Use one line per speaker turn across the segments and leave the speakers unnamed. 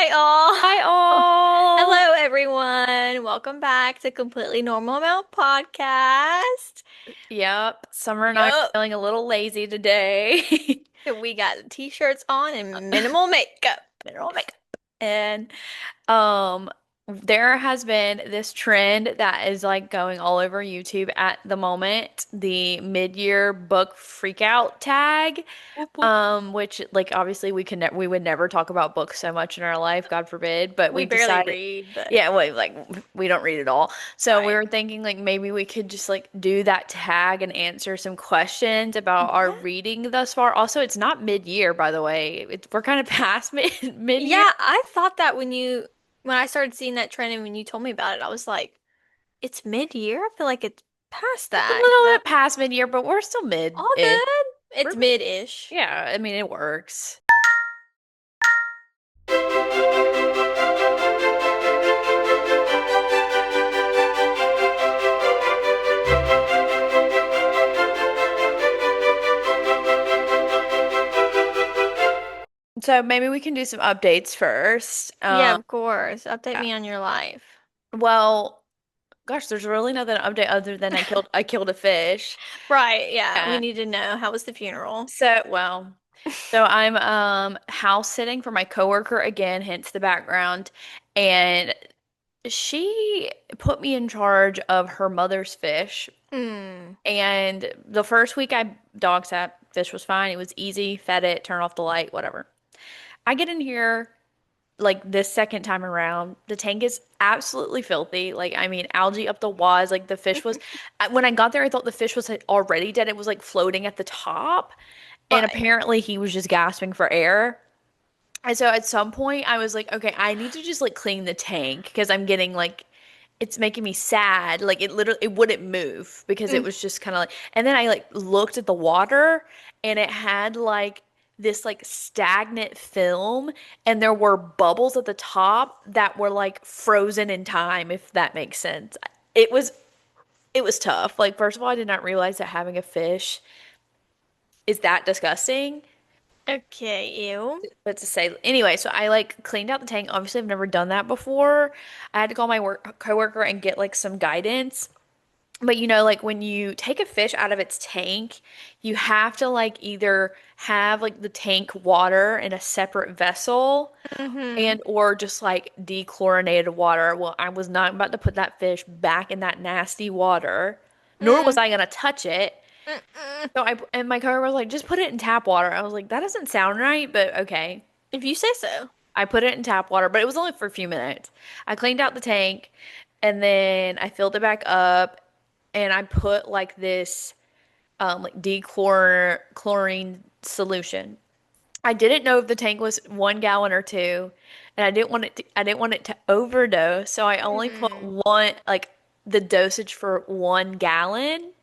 Hi all.
Hi all.
Hello everyone. Welcome back to Completely Normal Amount Podcast.
Yep, Summer and I are
Yup.
feeling a little lazy today.
We got t-shirts on and minimal makeup.
Minimal makeup. And um there has been this trend that is like going all over YouTube at the moment, the mid-year book freakout tag.
Whoop, whoop.
Which like obviously we would never talk about books so much in our life, God forbid, but
We
we
barely
decided,
read, but
yeah, well, like we don't read at all. So we
right.
were thinking like maybe we could just like do that tag and answer some questions about our
Yeah.
reading thus far. Also, it's not mid-year, by the way. We're kind of past mid-year.
Yeah, I thought that when I started seeing that trend and when you told me about it, I was like, it's mid-year? I feel like it's past
It's a
that.
little bit past mid-year, but we're still
All
mid-ish.
good. It's
We're,
mid-ish.
yeah, I mean it works. So maybe we can do some updates first.
Yeah, of course. Update
Uh,
me on your life.
well, gosh, there's really nothing to update other than I killed a fish.
Right, yeah. We
Yeah.
need to know how was the funeral?
So I'm house sitting for my coworker again, hence the background, and she put me in charge of her mother's fish.
Hmm.
And the first week I dog sat, fish was fine. It was easy, fed it, turn off the light, whatever. I get in here like this second time around, the tank is absolutely filthy. Like, I mean, algae up the waz. Like, the fish was, when I got there, I thought the fish was like, already dead. It was like floating at the top. And
Right.
apparently, he was just gasping for air. And so at some point, I was like, okay, I need to just like clean the tank because I'm getting like, it's making me sad. Like, it wouldn't move because it
Mm.
was just kind of like, and then I like looked at the water and it had like, this like stagnant film, and there were bubbles at the top that were like frozen in time, if that makes sense. It was it was tough. Like, first of all, I did not realize that having a fish is that disgusting.
Okay, ew.
But to say anyway, so I like cleaned out the tank. Obviously, I've never done that before. I had to call my work coworker and get like some guidance. But like when you take a fish out of its tank, you have to like either have like the tank water in a separate vessel
Mm-hmm.
and or just like dechlorinated water. Well, I was not about to put that fish back in that nasty water, nor was
Mm.
I gonna touch it.
Mm-mm.
So and my coworker was like, just put it in tap water. I was like, that doesn't sound right, but okay.
If you say so.
I put it in tap water, but it was only for a few minutes. I cleaned out the tank and then I filled it back up and I put like this like chlorine solution. I didn't know if the tank was 1 gallon or two, and I didn't want it to overdose, so I only put
Mm.
one like the dosage for 1 gallon.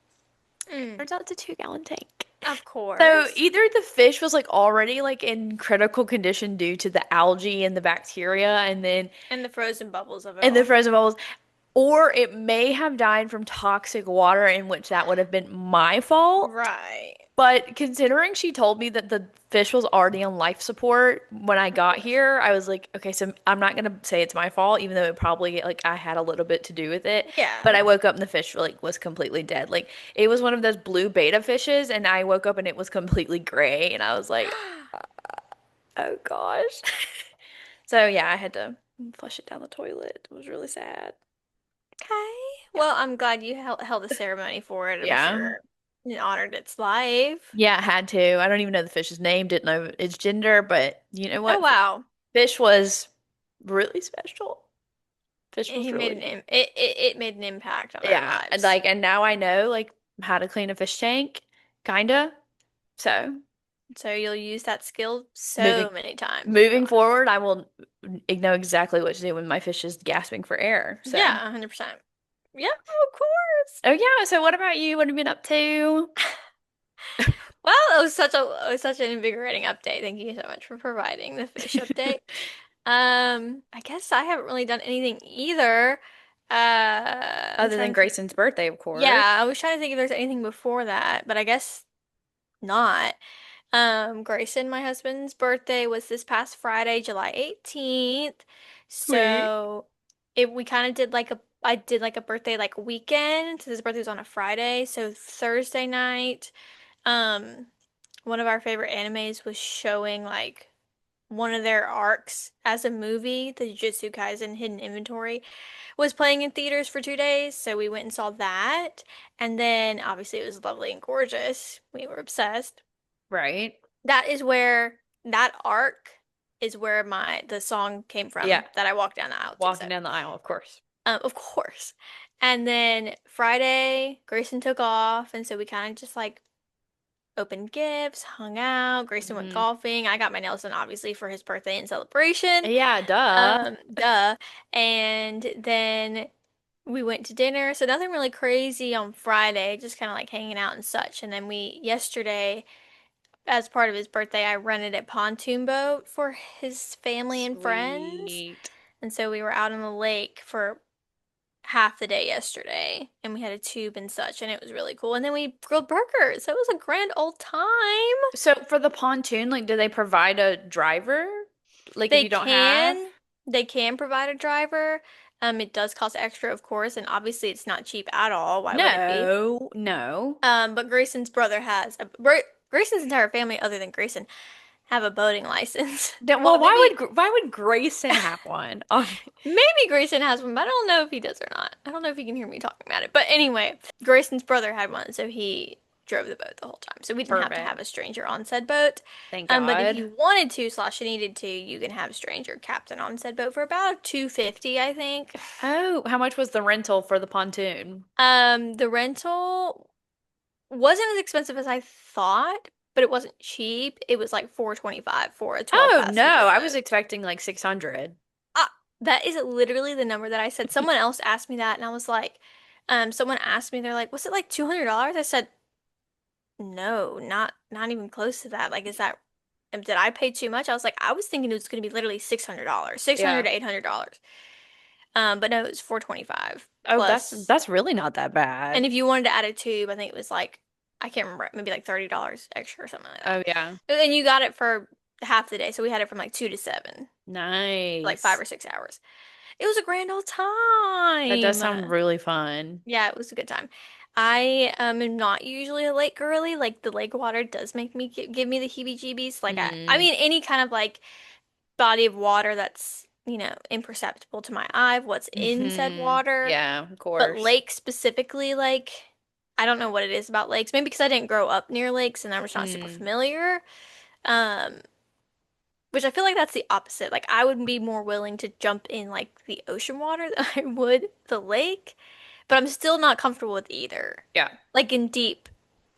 Mm.
Turns out it's a 2 gallon tank.
Of
So
course.
either the fish was like already like in critical condition due to the algae and the bacteria
And the frozen bubbles of it
and the
all.
frozen bubbles, or it may have died from toxic water in which that would have been my fault.
Right.
But considering she told me that the fish was already on life support when I
Of
got
course.
here, I was like, okay, so I'm not gonna say it's my fault, even though it probably like I had a little bit to do with it. But
Yeah.
I woke up and the fish like was completely dead. Like it was one of those blue betta fishes, and I woke up and it was completely gray, and I was like, oh gosh. So yeah, I had to flush it down the toilet. It was really sad.
Okay.
Yeah.
Well, I'm glad you held a ceremony for it, I'm
Yeah.
sure. You honored its life.
Yeah, I had to. I don't even know the fish's name, didn't know its gender, but you know
Oh
what?
wow.
Fish was really special. Fish was
He made
really
an
cool.
it made an impact on our
Yeah, and
lives.
like and now I know like how to clean a fish tank, kinda. So
So you'll use that skill
moving
so many times in your
moving
life.
forward, I will know exactly what to do when my fish is gasping for air. So,
Yeah, 100%. Yeah, of course.
oh yeah. So what about you? What have you been up to?
Well, it was such an invigorating update. Thank you so much for providing the fish update. I guess I haven't really done anything either. I'm
Other than
trying to think.
Grayson's birthday, of course.
Yeah, I was trying to think if there's anything before that, but I guess not. Grayson, my husband's birthday was this past Friday, July 18th.
Sweet.
So we kind of did like I did like a birthday like weekend. So his birthday was on a Friday. So Thursday night, um, one of our favorite animes was showing like one of their arcs as a movie, the Jujutsu Kaisen Hidden Inventory, was playing in theaters for 2 days. So we went and saw that. And then obviously it was lovely and gorgeous. We were obsessed.
Right?
That is where that arc is where the song came
Yeah.
from that I walked down the aisle to.
Walking
So,
down the aisle, of course.
of course. And then Friday, Grayson took off, and so we kind of just like opened gifts, hung out. Grayson went
Hmm.
golfing. I got my nails done, obviously, for his birthday and celebration.
Yeah, duh.
Duh. And then we went to dinner. So nothing really crazy on Friday, just kind of like hanging out and such. And then yesterday, as part of his birthday, I rented a pontoon boat for his family and friends.
Sweet.
And so we were out on the lake for half the day yesterday, and we had a tube and such, and it was really cool. And then we grilled burgers. So it was a grand old time.
So for the pontoon, like, do they provide a driver? Like, if
They
you don't have?
can they can provide a driver. It does cost extra, of course, and obviously it's not cheap at all. Why would it be?
No, no.
But Grayson's brother Grayson's entire family, other than Grayson, have a boating license.
Well,
Well, maybe
why would Grayson have one?
maybe Grayson has one, but I don't know if he does or not. I don't know if he can hear me talking about it. But anyway, Grayson's brother had one, so he drove the boat the whole time. So we didn't have to have
Perfect.
a stranger on said boat.
Thank
But if
God.
you wanted to slash needed to, you can have a stranger captain on said boat for about 250, I think.
Oh, how much was the rental for the pontoon?
The rental wasn't as expensive as I thought, but it wasn't cheap. It was like 425 for a 12
Oh, no,
passenger
I was
boat.
expecting like 600.
Ah, that is literally the number that I said. Someone else asked me that, and I was like, someone asked me, they're like, was it like $200? I said, no, not even close to that. Like, did I pay too much? I was like, I was thinking it was going to be literally $600, 600
Yeah.
to $800. But no, it was 425
Oh,
plus.
that's really not that
And
bad.
if you wanted to add a tube, I think it was like, I can't remember, maybe like $30 extra or something like that.
Oh, yeah.
And you got it for half the day, so we had it from like 2 to 7, like five
Nice.
or 6 hours. It was a grand old
That does
time.
sound really fun.
Yeah, it was a good time. I am not usually a lake girly. Like the lake water does make me give me the heebie-jeebies. Like I
Mm.
mean any kind of like body of water that's, imperceptible to my eye of what's in said
Hmm.
water.
Yeah, of
But
course.
lake specifically, like I don't know what it is about lakes. Maybe because I didn't grow up near lakes and I'm just not super
Mm.
familiar. Um, which I feel like that's the opposite. Like I would be more willing to jump in like the ocean water than I would the lake, but I'm still not comfortable with either.
Yeah.
Like in deep,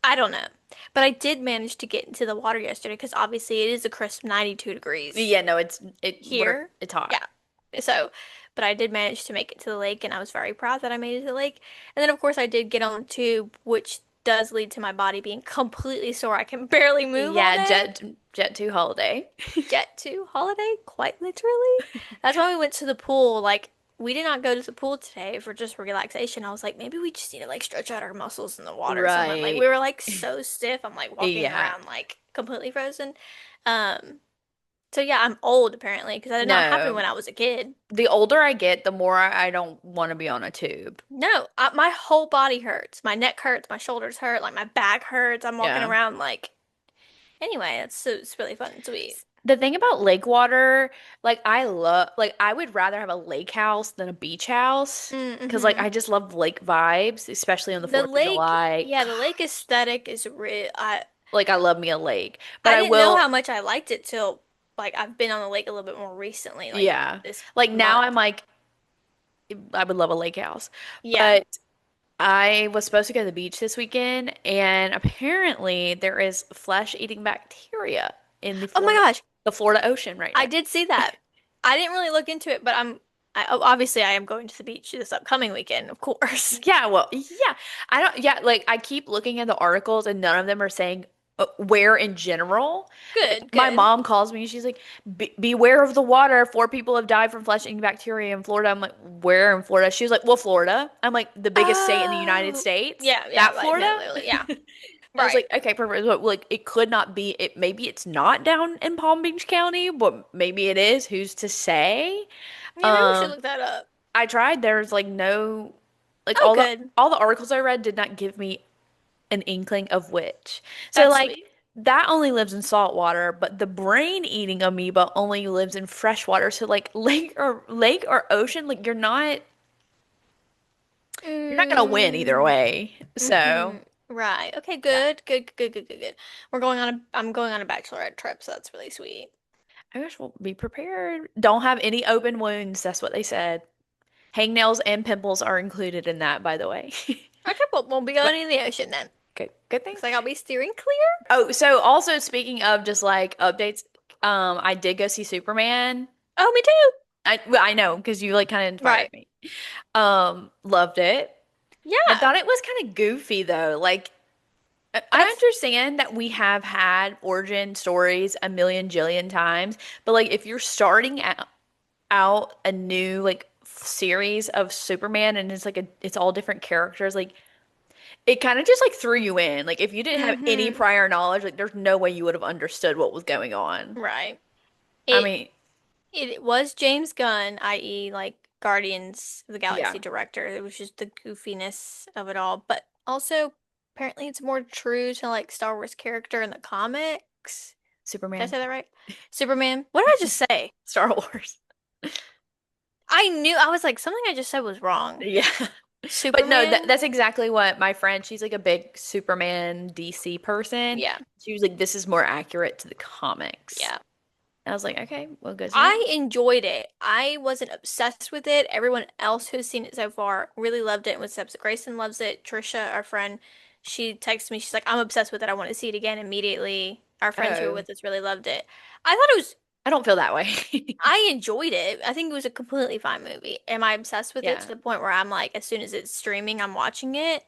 I don't know. But I did manage to get into the water yesterday because obviously it is a crisp 92 degrees
Yeah, no,
here.
it's hot.
Yeah. So, but I did manage to make it to the lake and I was very proud that I made it to the lake. And then of course I did get on the tube, which does lead to my body being completely sore. I can barely move all
Yeah,
day.
Jet 2 holiday.
Jet to holiday, quite literally. That's why we went to the pool. Like, we did not go to the pool today for just relaxation. I was like, maybe we just need to like stretch out our muscles in the water or something. Like, we
Right.
were like so stiff. I'm like walking
Yeah.
around like completely frozen. Um, so yeah, I'm old apparently because that did not happen
No.
when I was a kid.
The older I get, the more I don't want to be on a tube.
No, my whole body hurts. My neck hurts, my shoulders hurt, like my back hurts. I'm walking
Yeah.
around like anyway, it's really fun and sweet.
The thing about lake water, like I would rather have a lake house than a beach house because like
Mm-hmm.
I just love lake vibes, especially on the
The
4th of
lake,
July.
yeah, the lake aesthetic is real.
Like I love me a lake, but
I
I
didn't know how
will,
much I liked it till like I've been on the lake a little bit more recently, like
yeah.
this
Like now I'm
month.
like I would love a lake house.
Yeah.
But I was supposed to go to the beach this weekend, and apparently there is flesh-eating bacteria in
Oh my gosh,
the Florida Ocean right
I
now.
did see that. I didn't really look into it, but obviously I am going to the beach this upcoming weekend, of course.
Yeah, well, yeah. I don't, yeah, like I keep looking at the articles and none of them are saying where in general. Like
Good,
my
good.
mom calls me, she's like, Beware of the water. 4 people have died from flesh-eating bacteria in Florida." I'm like, "Where in Florida?" She was like, "Well, Florida." I'm like, "The biggest state in the United
Oh,
States?
yeah, yeah,
That
like no,
Florida?"
literally, yeah.
I was
Right.
like, okay, perfect. But, like, it could not be it. Maybe it's not down in Palm Beach County, but maybe it is. Who's to say?
Yeah, maybe we should
Um,
look that up.
I tried. There's like no, like
Oh, good.
all the articles I read did not give me an inkling of which. So
That's
like
sweet.
that only lives in salt water, but the brain-eating amoeba only lives in fresh water. So like lake or ocean, like you're not gonna win either
Mm,
way. So
right. Okay,
yeah.
good. Good, good, good, good, good. I'm going on a bachelorette trip, so that's really sweet.
I guess we'll be prepared. Don't have any open wounds. That's what they said. Hangnails and pimples are included in that, by the way.
Okay, well, we'll be
But
going in the ocean then.
good thing.
Looks like I'll be steering clear.
Oh, so also speaking of just like updates, I did go see Superman.
Oh, me too.
Well, I know because you like kind of inspired
Right.
me. Loved it. I
Yeah.
thought it was kind of goofy though. Like I
That's
understand that we have had origin stories a million jillion times, but like if you're starting out a new like series of Superman and it's like it's all different characters, like it kind of just like threw you in. Like if you didn't have any
mm-hmm.
prior knowledge, like there's no way you would have understood what was going on.
Right.
I
It
mean,
it was James Gunn, i.e., like Guardians of the
yeah,
Galaxy director. It was just the goofiness of it all, but also apparently it's more true to like Star Wars character in the comics. Did I
Superman,
say that right? Superman. What did I just say?
Star Wars.
I was like something I just said was wrong.
Yeah. But no,
Superman?
that's exactly what my friend, she's like a big Superman DC person.
Yeah.
She was like, this is more accurate to the comics.
Yeah.
I was like, okay, well, go see it.
I enjoyed it. I wasn't obsessed with it. Everyone else who's seen it so far really loved it and was obsessed. Grayson loves it. Trisha, our friend, she texted me. She's like, I'm obsessed with it. I want to see it again immediately. Our friends who were
Oh,
with us really loved it. I thought it was,
I don't feel that way.
I enjoyed it. I think it was a completely fine movie. Am I obsessed with it to
Yeah.
the point where I'm like, as soon as it's streaming, I'm watching it?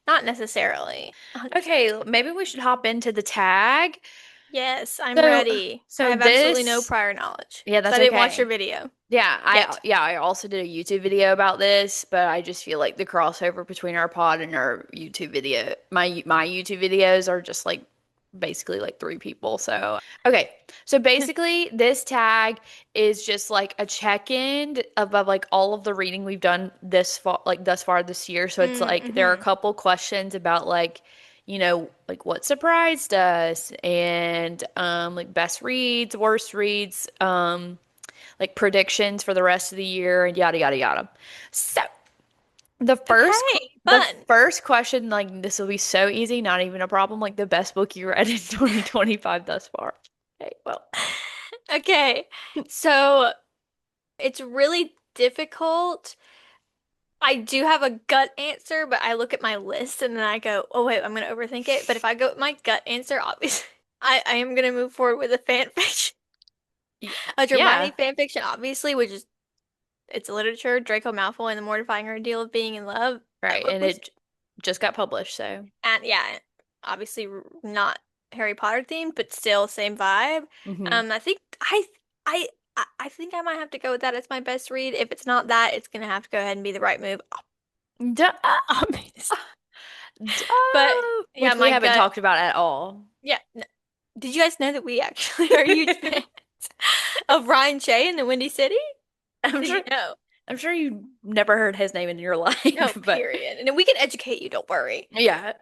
Not necessarily. 100%.
Okay, maybe we should hop into the tag.
Yes, I'm
So,
ready. I
so
have absolutely no
this,
prior knowledge
yeah,
because
that's
I didn't watch your
okay.
video
Yeah,
yet.
I also did a YouTube video about this, but I just feel like the crossover between our pod and our YouTube video, my YouTube videos are just like basically like three people. So, okay. So basically this tag is just like a check-in about like all of the reading we've done this far like thus far this year. So it's like there are a
Mm-hmm.
couple questions about like like what surprised us and like best reads, worst reads, like predictions for the rest of the year and yada yada yada. So
Okay,
the
fun.
first question, like this will be so easy, not even a problem. Like the best book you read in 2025 thus far. Okay, well,
Okay, so it's really difficult. I do have a gut answer, but I look at my list and then I go, oh wait, I'm gonna overthink it. But if I go with my gut answer, obviously, I am gonna move forward with a fan fiction,
y-
a
yeah,
Hermione fan fiction, obviously, which is it's literature, Draco Malfoy and the Mortifying Ordeal of Being in Love. That
right,
book
and
was,
just got published, so.
and yeah, obviously not Harry Potter themed, but still same vibe.
Hmm.
I think I I think I might have to go with that as my best read. If it's not that, it's gonna have to go ahead and be the right move.
Duh,
Obvious. But
duh,
yeah,
which we
my
haven't
gut.
talked about at all.
Yeah. Did you guys know that we actually are huge fans of Ryan Shea in the Windy City?
I'm
Did
sure
you know?
I'm sure you never heard his name in your
No,
life, but
period. And we can educate you, don't worry.
yeah.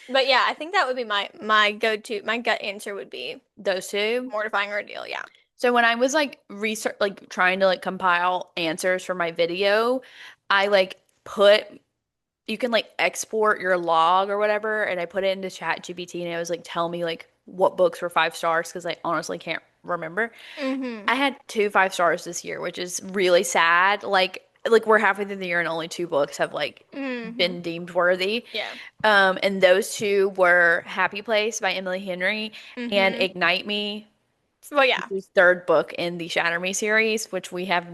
But yeah, I think that would be my go-to. My gut answer would be
Those two.
Mortifying Ordeal. Yeah.
So when I was like research like trying to like compile answers for my video, I like put you can like export your log or whatever and I put it into Chat GPT and it was like tell me like what books were 5 stars because I honestly can't remember.
Mm-hmm.
I had two 5 stars this year, which is really sad. Like we're halfway through the year and only two books have like
Mm-hmm.
been deemed worthy.
Yeah.
And those two were Happy Place by Emily Henry and
Mm-hmm.
Ignite Me,
Well,
which
yeah.
is third book in the Shatter Me series, which we have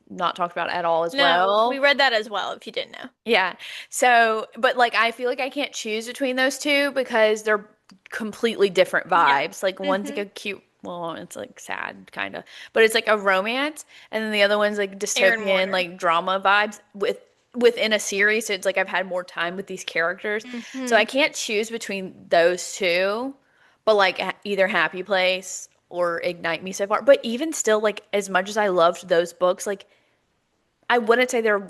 not talked about at all as
No, we
well.
read that as well, if you didn't know.
Yeah. So, but like I feel like I can't choose between those two because they're completely different
Yeah.
vibes. Like one's like
Mm-hmm.
a cute, well, it's like sad kind of, but it's like a romance, and then the other one's like
Aaron
dystopian,
Warner.
like drama vibes with within a series, so it's like I've had more time with these characters. So I
Hmm.
can't choose between those two, but like either Happy Place or Ignite Me so far. But even still, like as much as I loved those books, like I wouldn't say they're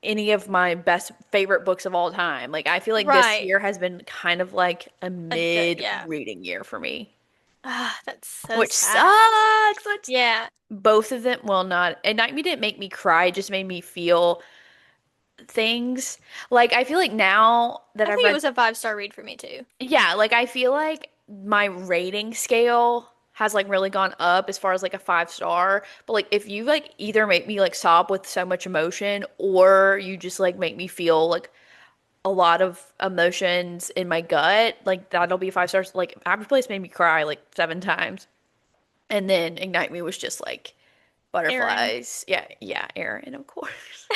any of my best favorite books of all time. Like I feel like this
Right.
year has been kind of like a mid
Yeah.
reading year for me,
Ah, that's so
which
sad.
sucks. Which
Yeah.
both of them, well, not Ignite Me didn't make me cry, it just made me feel things. Like I feel like now that
I
I've
think it
read,
was a 5-star read for me too.
yeah, like I feel like my rating scale has like really gone up as far as like a 5 star. But like if you like either make me like sob with so much emotion or you just like make me feel like a lot of emotions in my gut, like that'll be 5 stars. Like Happy Place made me cry like 7 times. And then Ignite Me was just like
Aaron.
butterflies. Yeah, yeah, Aaron, of course.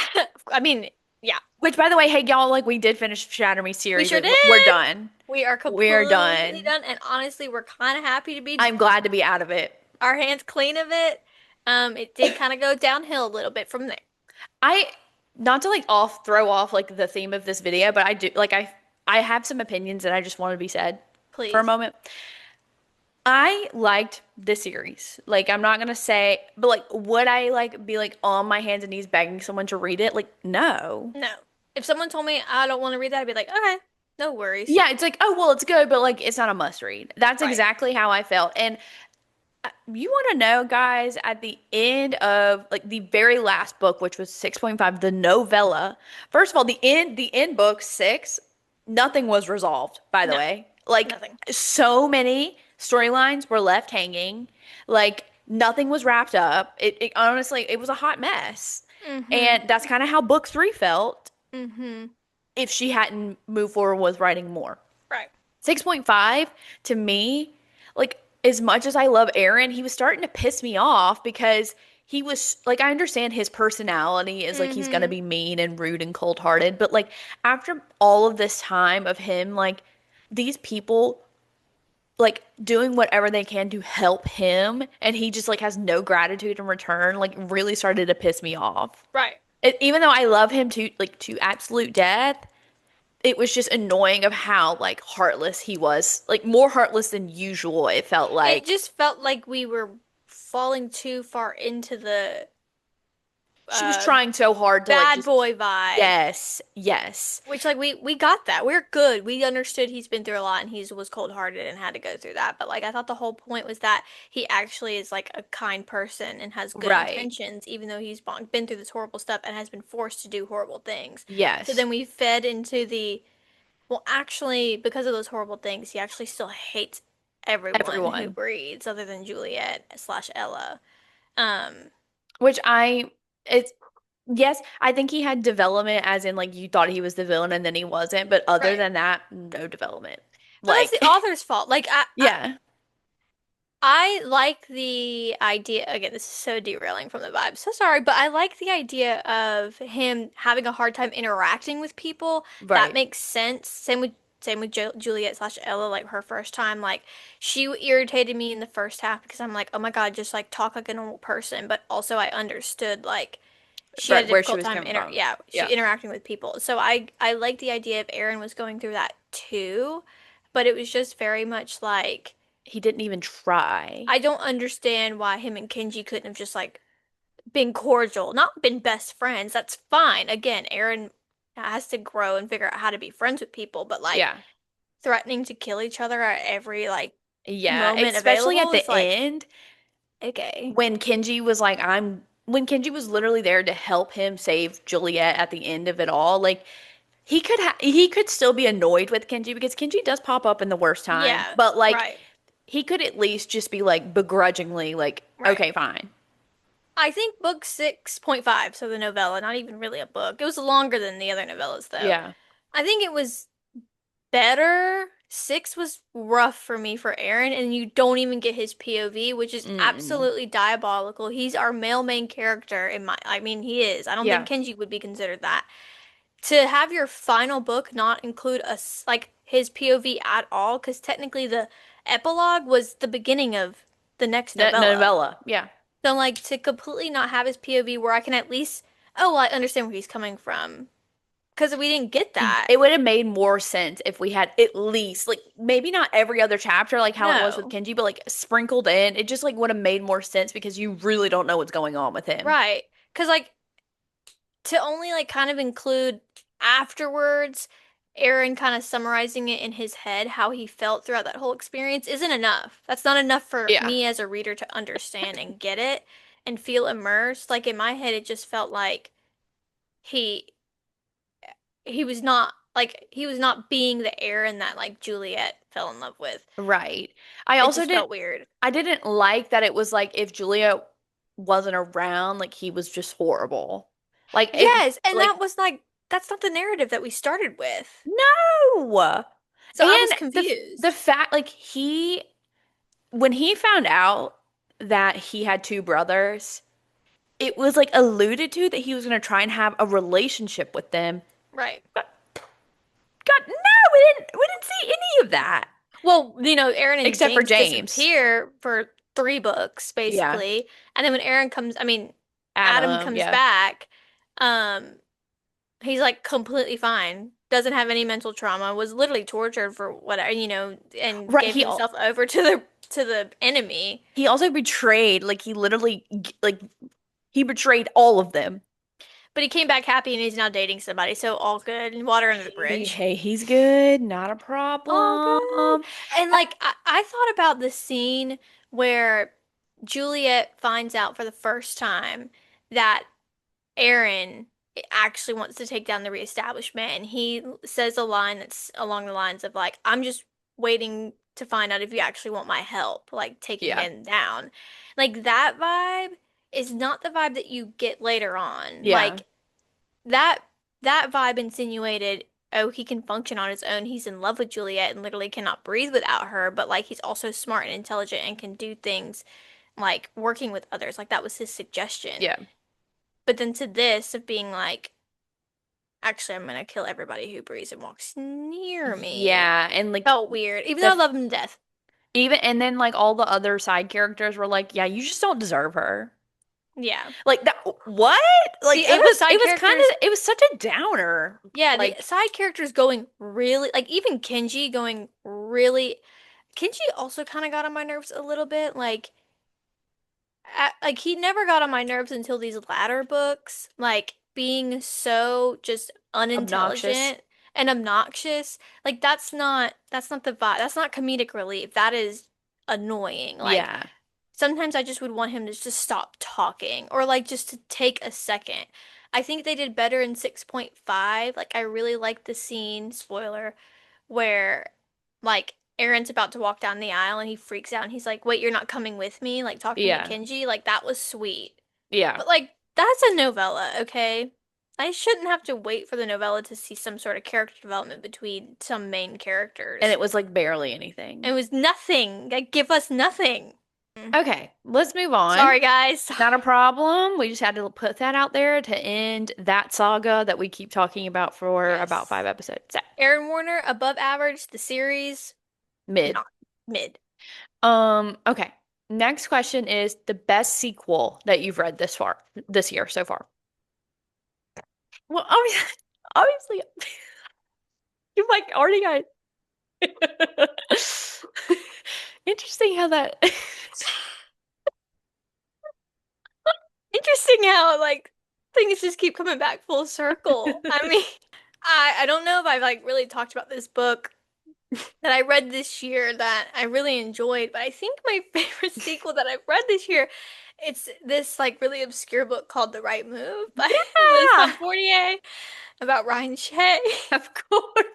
I mean, yeah,
Which, by the way, hey y'all, like we did finish Shatter Me
we
series.
sure
Like we're
did.
done.
We are
We're
completely
done.
done, and honestly, we're kind of happy to be
I'm glad to be out of it.
our hands clean of it. It did kind of go downhill a little bit from there.
I not to like off throw off like the theme of this video, but I do like I have some opinions that I just want to be said for a
Please.
moment. I liked this series. Like I'm not gonna say, but like would I like be like on my hands and knees begging someone to read it? Like no.
No. If someone told me I don't want to read that, I'd be like, okay, no worries.
Yeah, it's like, oh well, it's good, but like it's not a must read. That's
Right.
exactly how I felt. And you want to know, guys, at the end of like the very last book, which was 6.5, the novella. First of all, the end book 6, nothing was resolved, by the
No,
way. Like
nothing.
so many storylines were left hanging. Like nothing was wrapped up. It honestly, it was a hot mess.
Mm-hmm.
And that's kind of how book 3 felt
Mm-hmm.
if she hadn't moved forward with writing more.
Right.
6.5 to me, like as much as I love Aaron, he was starting to piss me off because he was like, I understand his personality is like he's gonna
Mm-hmm.
be mean and rude and cold-hearted, but like after all of this time of him, like these people like doing whatever they can to help him and he just like has no gratitude in return, like really started to piss me off.
Right.
Even though I love him to absolute death, it was just annoying of how like heartless he was, like more heartless than usual, it felt
It
like.
just felt like we were falling too far into the
She was
uh
trying so hard to like
bad
just,
boy vibe.
yes, yes,
Which like we got that. We're good. We understood he's been through a lot and he was cold-hearted and had to go through that. But like I thought the whole point was that he actually is like a kind person and has good
right,
intentions, even though he's been through this horrible stuff and has been forced to do horrible things. So
yes,
then we fed into the, well, actually, because of those horrible things, he actually still hates everyone who
everyone.
breathes, other than Juliet slash Ella. Um,
Which it's, yes, I think he had development as in like you thought he was the villain and then he wasn't, but other
right.
than that, no development.
But that's the
Like,
author's fault. Like
yeah,
I like the idea. Again, this is so derailing from the vibe. So sorry, but I like the idea of him having a hard time interacting with people. That
right,
makes sense. Same with Juliet slash Ella. Like her first time, like she irritated me in the first half because I'm like, oh my God, just like talk like a normal person. But also I understood like she had a
right, where she
difficult
was
time
coming from.
she
Yeah,
interacting with people. So I like the idea of Aaron was going through that too, but it was just very much like.
he didn't even try.
I don't understand why him and Kenji couldn't have just like been cordial, not been best friends. That's fine. Again, Aaron has to grow and figure out how to be friends with people, but like
Yeah.
threatening to kill each other at every like
Yeah,
moment
especially at
available is
the
like,
end
okay.
when Kenji was like, when Kenji was literally there to help him save Juliet at the end of it all, like he could still be annoyed with Kenji because Kenji does pop up in the worst times,
Yeah,
but like
right,
he could at least just be like begrudgingly like,
right.
okay, fine.
I think book 6.5, so the novella, not even really a book. It was longer than the other novellas though.
Yeah.
I think it was better. 6 was rough for me for Aaron, and you don't even get his POV, which is
Mm-mm.
absolutely diabolical. He's our male main character in I mean, he is. I don't think
Yeah.
Kenji would be considered that. To have your final book not include like his POV at all, because technically the epilogue was the beginning of the next novella.
Novella. Yeah.
So like to completely not have his POV where I can at least, oh, well, I understand where he's coming from. because we didn't get that.
It would have made more sense if we had at least like maybe not every other chapter like how it was with
No.
Kenji, but like sprinkled in. It just like would have made more sense because you really don't know what's going on with him.
Right. Because like to only like kind of include afterwards Aaron kind of summarizing it in his head how he felt throughout that whole experience isn't enough. That's not enough for
Yeah.
me as a reader to understand and get it and feel immersed. Like in my head it just felt like he he was not being the Aaron that like Juliet fell in love with.
Right. I
It
also
just
didn't
felt weird.
I didn't like that it was like if Julia wasn't around, like he was just horrible. Like it
Yes, and
like
that was like that's not the narrative that we started with.
no.
So I was
And the
confused.
fact like he when he found out that he had two brothers, it was like alluded to that he was going to try and have a relationship with them.
Right.
But God, no, we didn't see any of that
Well, Aaron and
except for
James
James.
disappear for 3 books,
Yeah.
basically. And then when Adam
Adam,
comes
yeah.
back, um, he's like completely fine. Doesn't have any mental trauma, was literally tortured for whatever, and
Right,
gave himself over to the enemy.
he also betrayed, like he literally like he betrayed all of them.
But he came back happy and he's now dating somebody, so all good and water under the bridge.
Hey, he's good, not a
All good.
problem.
And like I thought about the scene where Juliet finds out for the first time that Aaron actually wants to take down the reestablishment, and he says a line that's along the lines of like, "I'm just waiting to find out if you actually want my help, like taking
Yeah.
them down." Like that vibe is not the vibe that you get later on.
Yeah.
Like that that vibe insinuated, oh, he can function on his own. He's in love with Juliet and literally cannot breathe without her, but like he's also smart and intelligent and can do things like working with others. Like that was his suggestion.
Yeah.
But then to this of being like, actually, I'm gonna kill everybody who breathes and walks near me.
Yeah, and like
Felt weird, even though I
the
love him to death.
even and then like all the other side characters were like, yeah, you just don't deserve her.
Yeah.
Like that what? Like
The other
it
side
was kind
characters,
of it was such a downer.
yeah, the
Like
side characters going really, like even Kenji going really. Kenji also kind of got on my nerves a little bit. Like he never got on my nerves until these latter books, like being so just
obnoxious.
unintelligent and obnoxious. Like that's not the vibe. That's not comedic relief. That is annoying. Like
Yeah.
sometimes I just would want him to just stop talking or like just to take a second. I think they did better in 6.5. Like I really liked the scene, spoiler, where like Aaron's about to walk down the aisle and he freaks out and he's like, "Wait, you're not coming with me?" Like talking to
Yeah.
Kenji. Like that was sweet.
Yeah.
But like that's a novella, okay? I shouldn't have to wait for the novella to see some sort of character development between some main
And
characters.
it was like barely
It
anything.
was nothing. Like give us nothing. Mm.
Okay, let's move on.
Sorry, guys.
Not a problem. We just had to put that out there to end that saga that we keep talking about for about
Yes.
5 episodes. So,
Aaron Warner, above average. The series,
mid.
not mid.
Okay. Next question is the best sequel that you've read this year so far. Well, obviously, you've like already got interesting how that
Interesting how like things just keep coming back full circle. I mean, I don't know if I've like really talked about this book that I read this year that I really enjoyed, but I think my favorite sequel that I've read this year, it's this like really obscure book called The Right Move by Liz
Yeah,
Fortier about Ryan Shea.
of course.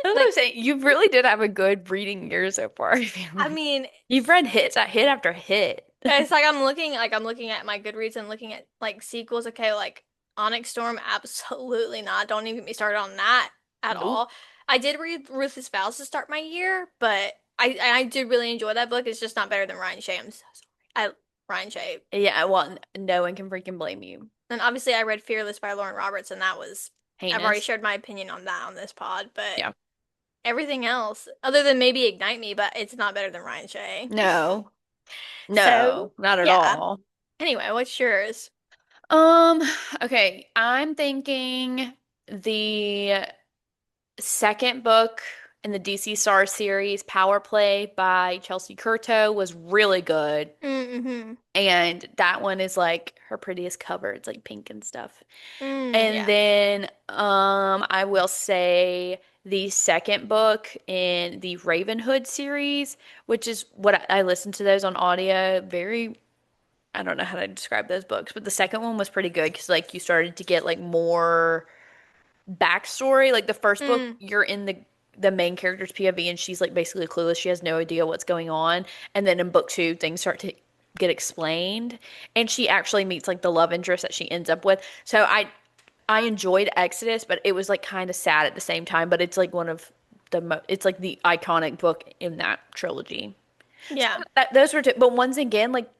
That's what I'm
Like,
saying. You really did have a good reading year so far. I feel
I
like.
mean,
You've read hit after hit.
it's like I'm looking at my Goodreads and looking at like sequels. Okay, like Onyx Storm, absolutely not. Don't even get me started on that at
Nope.
all. I did read Ruthless Vows to start my year, but I did really enjoy that book. It's just not better than Ryan Shea. I'm so sorry. Ryan Shea.
Yeah, well, no one can freaking blame you.
And obviously I read Fearless by Lauren Roberts, and I've already
Heinous.
shared my opinion on that on this pod, but
Yeah.
everything else, other than maybe Ignite Me, but it's not better than Ryan Shea.
No.
So
No, not at
yeah.
all.
Anyway, what's yours?
Um, okay, I'm thinking the second book in the DC Star series, Power Play by Chelsea Curto, was really good.
Mm-hmm.
And that one is like her prettiest cover. It's like pink and stuff. And
Yeah.
then I will say the second book in the Ravenhood series, which is what I listened to those on audio. Very, I don't know how to describe those books, but the second one was pretty good because like you started to get like more backstory. Like the first book,
Mm.
you're in the main character's POV and she's like basically clueless. She has no idea what's going on. And then in book two, things start to get explained. And she actually meets like the love interest that she ends up with. So I enjoyed Exodus, but it was like kind of sad at the same time. But it's like one of it's like the iconic book in that trilogy. So
Yeah.
those were two. But once again, like,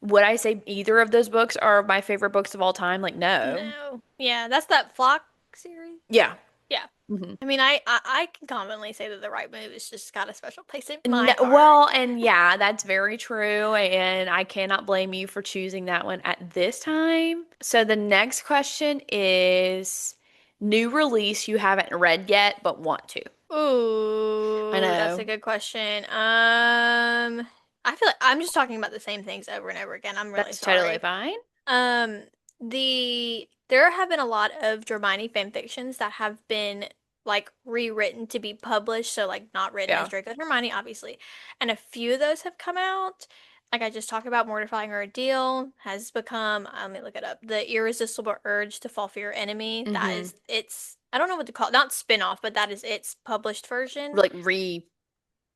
would I say either of those books are my favorite books of all time? Like, no.
No. Yeah, that's that Flock series.
Yeah.
Yeah.
Mhm.
I mean, I can confidently say that the right move has just got a special place in
No,
my heart.
well, and yeah, that's very true. And I cannot blame you for choosing that one at this time. So the next question is new release you haven't read yet but want to. I
Ooh, that's a
know.
good question. I feel like I'm just talking about the same things over and over again. I'm really
That's totally
sorry.
fine.
Um, there have been a lot of Hermione fan fictions that have been like rewritten to be published, so like not written as
Yeah.
Draco and Hermione, obviously. And a few of those have come out. Like I just talked about, Mortifying Ordeal has become, let me look it up, The Irresistible Urge to Fall for Your Enemy. That
Mm-hmm.
is its, I don't know what to call it, not spin-off, but that is its published version.
Like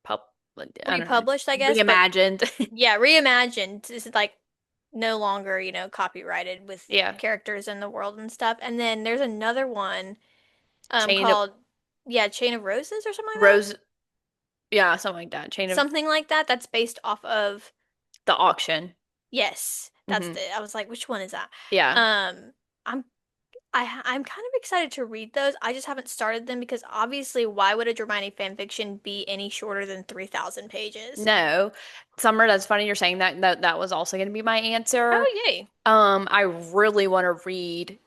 pub I don't know.
Republished, I guess, but
Reimagined.
yeah, reimagined. This is like no longer, copyrighted with
Yeah.
characters in the world and stuff. And then there's another one
Chain of
called Chain of Roses or something like that.
Rose, yeah, something like that. Chain of
Something like that that's based off of
the auction.
yes, that's
Hmm.
the I was like, which one is that?
Yeah.
Um I'm I'm kind of excited to read those. I just haven't started them because obviously why would a Hermione fan fiction be any shorter than 3,000 pages?
No. Summer, that's funny you're saying that. That was also going to be my answer.
Oh, yay.
I really want to read,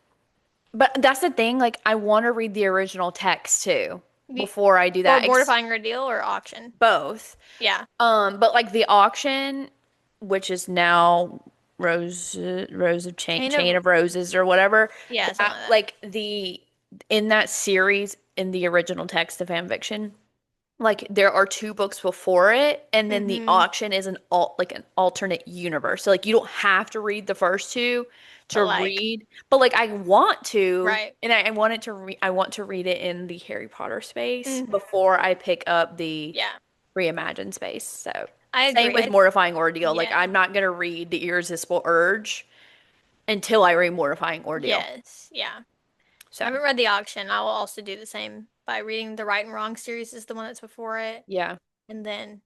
but that's the thing, like I want to read the original text too
Ye-
before I do
For
that.
Mortifying Ordeal or Auction?
Both.
Yeah.
But like the auction, which is now Rose of
Chain
Chain
of
of Roses or whatever,
yeah, something
that
like that.
like the in that series in the original text of fan fiction, like there are two books before it, and then the
Mm-hmm.
auction is an alternate universe. So like you don't have to read the first two
But
to
like,
read, but like I want to,
right.
and I want it to I want to read it in the Harry Potter space
Hmm.
before I pick up the
Yeah,
reimagined space. So
I
same
agree.
with Mortifying Ordeal. Like
Yeah.
I'm not gonna read the Irresistible Urge until I read Mortifying Ordeal.
Yes. Yeah. I
So
haven't read The Auction. I will also do the same by reading the Right and Wrong series is the one that's before it.
yeah.
And then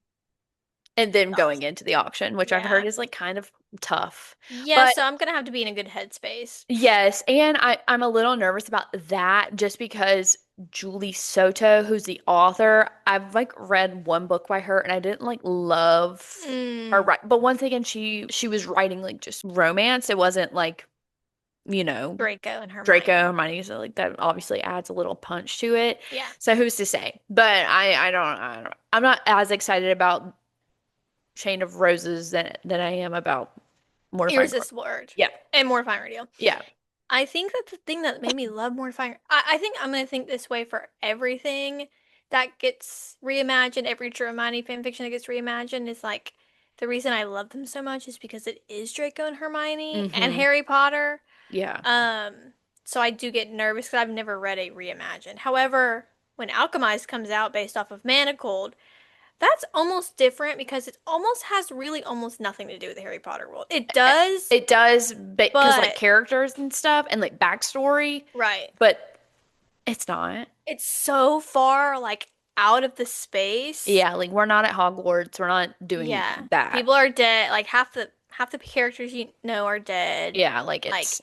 And then
the
going
Auction.
into the auction, which I've
Yeah.
heard is like kind of tough.
Yeah,
But
so I'm gonna have to be in a good headspace.
yes, and I'm a little nervous about that just because Julie Soto, who's the author, I've like read one book by her and I didn't like love her
Mm,
write. But once again, she was writing like just romance. It wasn't like, you know,
Draco and
Draco
Hermione.
Hermione, so like that obviously adds a little punch to it.
Yeah.
So who's to say? But I'm not as excited about Chain of Roses than I am about Mortifying Court.
Irresistible Urge.
Yeah.
And Mortifying Ordeal.
Yeah.
I think that the thing that made me love Mortifying, I think I'm gonna think this way for everything that gets reimagined, every true Hermione fanfiction that gets reimagined is like the reason I love them so much is because it is Draco and Hermione and
Hmm.
Harry Potter.
Yeah.
So I do get nervous because I've never read a reimagined. However, when Alchemized comes out based off of Manacled, that's almost different because it almost has really almost nothing to do with the Harry Potter world. It does,
It does because like
but
characters and stuff and like backstory,
right.
but it's not.
It's so far like out of the space.
Yeah, like we're not at Hogwarts. We're not doing
Yeah.
that.
People are dead. Like half the characters you know are dead.
Yeah, like
Like
it's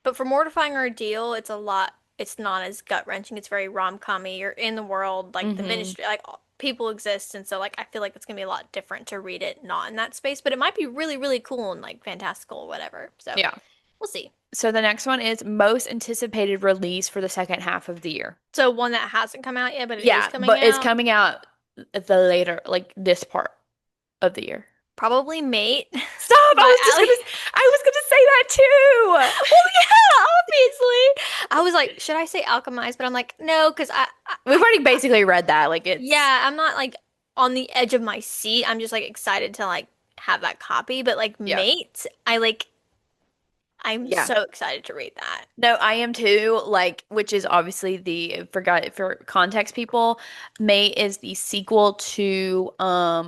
but for Mortifying Ordeal, it's a lot it's not as gut-wrenching. It's very rom-com-y. You're in the world, like the
hmm
ministry, like people exist and so like I feel like it's gonna be a lot different to read it not in that space, but it might be really, really cool and like fantastical or whatever. So
yeah.
we'll see.
So the next one is most anticipated release for the second half of the year.
So one that hasn't come out yet, but it is
Yeah,
coming
but it's
out.
coming out at the later, like this part of the year.
Probably Mate
Stop!
by Allie.
I was gonna say that too.
Well, yeah, obviously. I was like, should I say Alchemize? But I'm like, no, because
We've already basically read that. Like it's
yeah, I'm not like on the edge of my seat. I'm just like excited to like have that copy. But like
yeah.
Mate, I'm
Yeah.
so excited to read that.
No, I am too, like, which is obviously the forgot for context people, May is the sequel to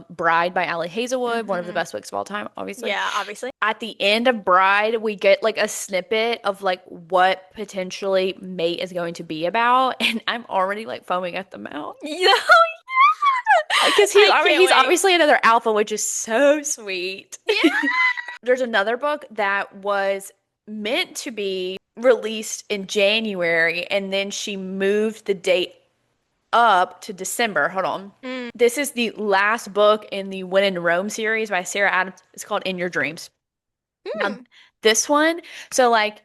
Bride by Ali Hazelwood, one of the
Hmm.
best books of all time, obviously.
Yeah, obviously.
At the end of Bride, we get like a snippet of like what potentially Mate is going to be about, and I'm already like foaming at the mouth.
Yeah,
Because
I can't
he's
wait.
obviously another alpha, which is so sweet.
Yeah.
There's another book that was meant to be released in January, and then she moved the date up to December. Hold on.
Mm.
This is the last book in the When in Rome series by Sarah Adams. It's called In Your Dreams. Now,
Hmm.
this one, so like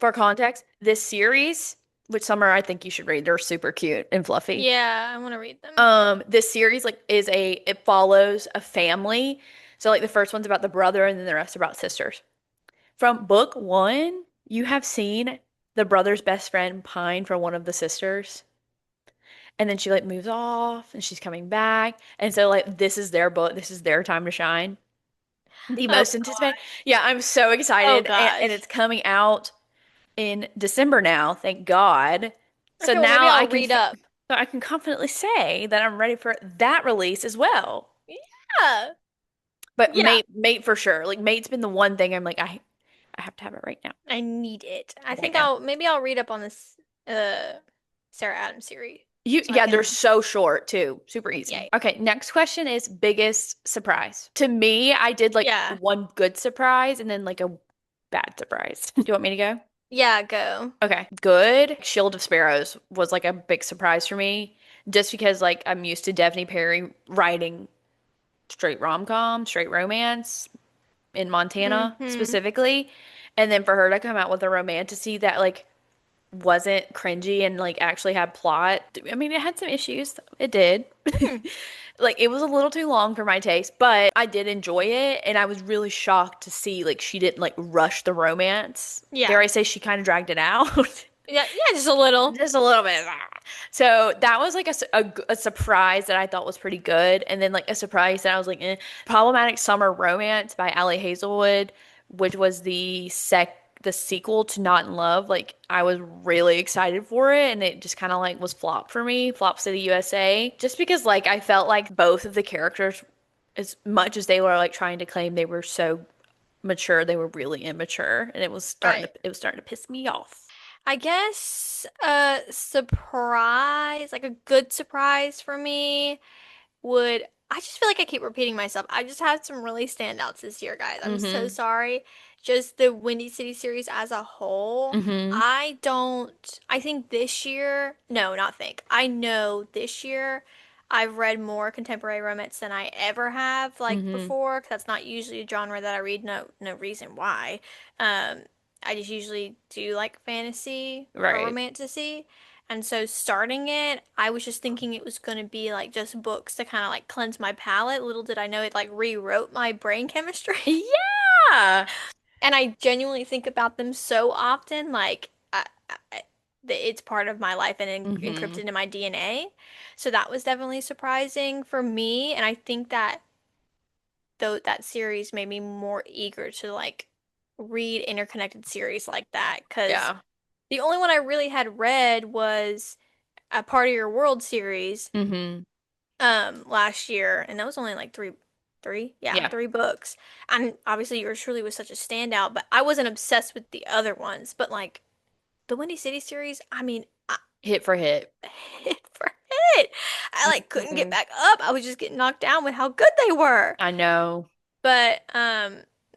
for context, this series, which Summer I think you should read, they're super cute and fluffy.
Yeah, I want to read them.
This series like it follows a family. So like the first one's about the brother and then the rest are about sisters. From book one, you have seen the brother's best friend pine for one of the sisters. And then she like moves off and she's coming back. And so like this is their book. This is their time to shine. The
Oh
most anticipated.
gosh.
Yeah, I'm so
Oh
excited. And
gosh.
it's coming out in December now, thank God. So
Okay, well maybe
now
I'll read up.
I can confidently say that I'm ready for that release as well.
Yeah.
But
Yeah.
Mate for sure. Like Mate's been the one thing I'm like I have to have it right now.
I need it. I
Right
think
now.
I'll read up on this Sarah Adams series so I
Yeah, they're
can
so short too. Super
yeah.
easy. Okay, next question is biggest surprise. To me, I did like
Yeah.
one good surprise and then like a bad surprise. Do you want me to go?
Yeah, go.
Okay, good. Shield of Sparrows was like a big surprise for me just because like I'm used to Daphne Perry writing straight rom-com, straight romance in Montana
Hmm.
specifically. And then for her to come out with a romantasy that like wasn't cringy and like actually had plot. I mean, it had some issues. It did.
Hmm.
Like it was a little too long for my taste, but I did enjoy it and I was really shocked to see like she didn't like rush the romance. Dare
Yeah.
I say she kind of dragged it out?
Yeah, yeah, just a little.
Just a little bit. So that was like a surprise that I thought was pretty good. And then like a surprise that I was like, eh. Problematic Summer Romance by Ali Hazelwood, which was the sequel to Not in Love. Like I was really excited for it and it just kind of like was flop for me, flops to the USA. Just because like I felt like both of the characters, as much as they were like trying to claim they were so mature, they were really immature and
Right.
it was starting to piss me off.
I guess a surprise, like a good surprise for me would I just feel like I keep repeating myself. I just had some really standouts this year, guys. I'm so
Mm-hmm.
sorry. Just the Windy City series as a whole.
Mm-hmm.
I think this year, no, not think. I know this year I've read more contemporary romance than I ever have like
Mm-hmm.
before, 'cause that's not usually a genre that I read. No reason why. Um, I just usually do like fantasy or
Right.
romantasy. And so starting it, I was just thinking it was going to be like just books to kind of like cleanse my palate. Little did I know it like rewrote my brain chemistry.
Yeah.
And I genuinely think about them so often, like it's part of my life and
Mm-hmm.
encrypted in my DNA. So that was definitely surprising for me. And I think that though that series made me more eager to like read interconnected series like that because
Yeah.
the only one I really had read was a Part of Your World series
Mm-hmm.
last year, and that was only like
Yeah.
three books. And obviously yours truly was such a standout, but I wasn't obsessed with the other ones. But like the Windy City series, I mean, I
Hit for hit.
hit for hit. I like couldn't get
Hmm.
back up. I was just getting knocked down with how good they were.
I know.
But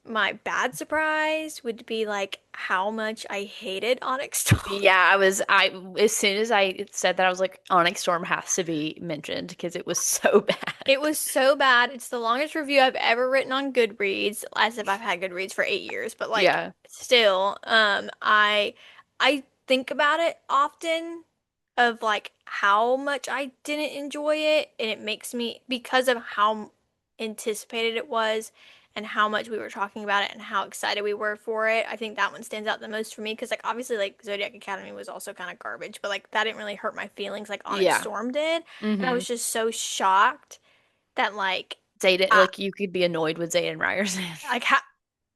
my bad surprise would be like how much I hated Onyx Storm.
Yeah, I as soon as I said that, I was like, Onyx Storm has to be mentioned because it was so bad.
It was so bad. It's the longest review I've ever written on Goodreads, as if I've had Goodreads for 8 years, but like
Yeah.
still, I think about it often of like how much I didn't enjoy it, and it makes me because of how anticipated it was and how much we were talking about it and how excited we were for it. I think that one stands out the most for me because like obviously like Zodiac Academy was also kind of garbage, but like that didn't really hurt my feelings like Onyx
Yeah.
Storm did, and I
Mm-hmm.
was just so shocked that
Zayden,
I
like you could be annoyed with Zayden Ryerson.
like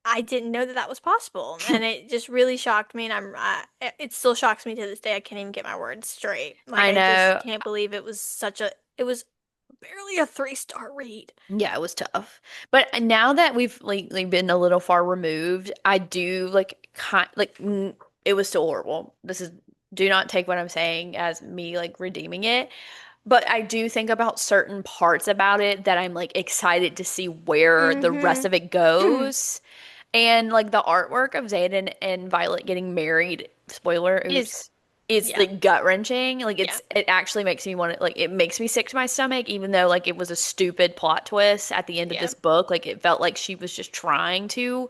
I didn't know that that was possible, and it just really shocked me. And it still shocks me to this day. I can't even get my words straight. Like
I
I just
know.
can't believe it was barely a 3-star read.
Yeah, it was tough. But now that we've like been a little far removed, I do it was still horrible. This is do not take what I'm saying as me like redeeming it. But I do think about certain parts about it that I'm like excited to see where the rest
Mm-hmm.
of it goes. And like the artwork of Xaden and Violet getting married, spoiler,
Is
oops, is
yeah,
like gut-wrenching. Like
yeah,
it actually makes me want to like it makes me sick to my stomach, even though like it was a stupid plot twist at the end of
yeah,
this book. Like it felt like she was just trying to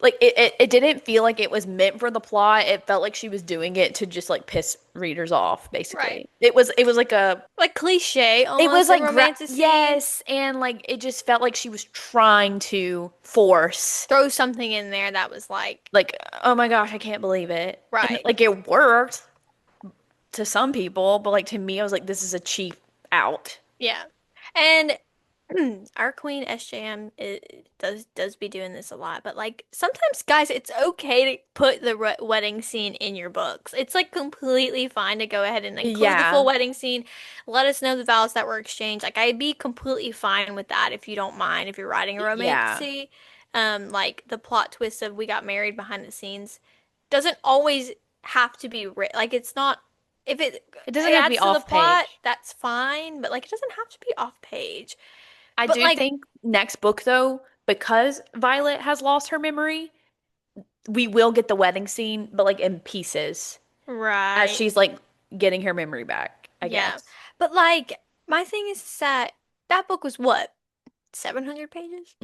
like it didn't feel like it was meant for the plot. It felt like she was doing it to just like piss readers off,
right.
basically. It was like a
Like cliche
it was
almost in
like
romanticy.
yes, and like it just felt like she was trying to force
Throw something in there that was
like, oh my gosh, I can't believe it. And
right.
like it worked to some people, but like to me, I was like, this is a cheap out.
Yeah. And our queen SJM does be doing this a lot, but like sometimes guys, it's okay to put the wedding scene in your books. It's like completely fine to go ahead and include the full
Yeah.
wedding scene. Let us know the vows that were exchanged. Like I'd be completely fine with that if you don't mind if you're writing a
Yeah.
romantic. Like the plot twist of we got married behind the scenes doesn't always have to be like it's not if
It doesn't
it
have to be
adds to the
off
plot,
page.
that's fine, but like it doesn't have to be off page.
I
But
do
like,
think next book though, because Violet has lost her memory, we will get the wedding scene, but like in pieces as
right,
she's like getting her memory back, I
yeah.
guess.
But like, my thing is that that book was what, 700 pages?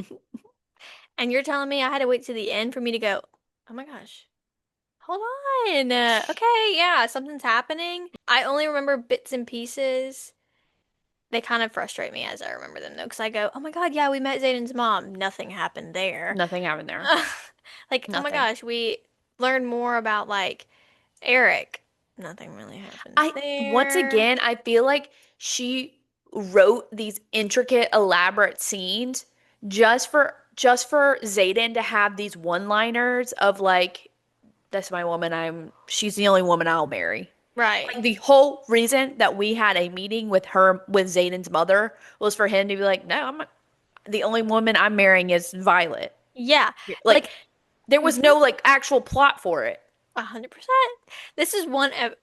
And you're telling me I had to wait to the end for me to go, oh my gosh, hold on. Okay, yeah, something's happening. I only remember bits and pieces. They kind of frustrate me as I remember them though, because I go, oh my God, yeah, we met Zayden's mom. Nothing happened there.
Nothing happened there.
Like, oh my
Nothing.
gosh, we learned more about like Eric. Nothing really happens
I once
there.
again, I feel like she wrote these intricate, elaborate scenes just for Zayden to have these one-liners of like, "That's my woman. She's the only woman I'll marry."
Right.
Like the whole reason that we had a meeting with her with Zayden's mother was for him to be like, "No, I'm not, the only woman I'm marrying is Violet."
Yeah.
Like
Like,
there was
mhm,
no like actual plot for it.
100%. This is one of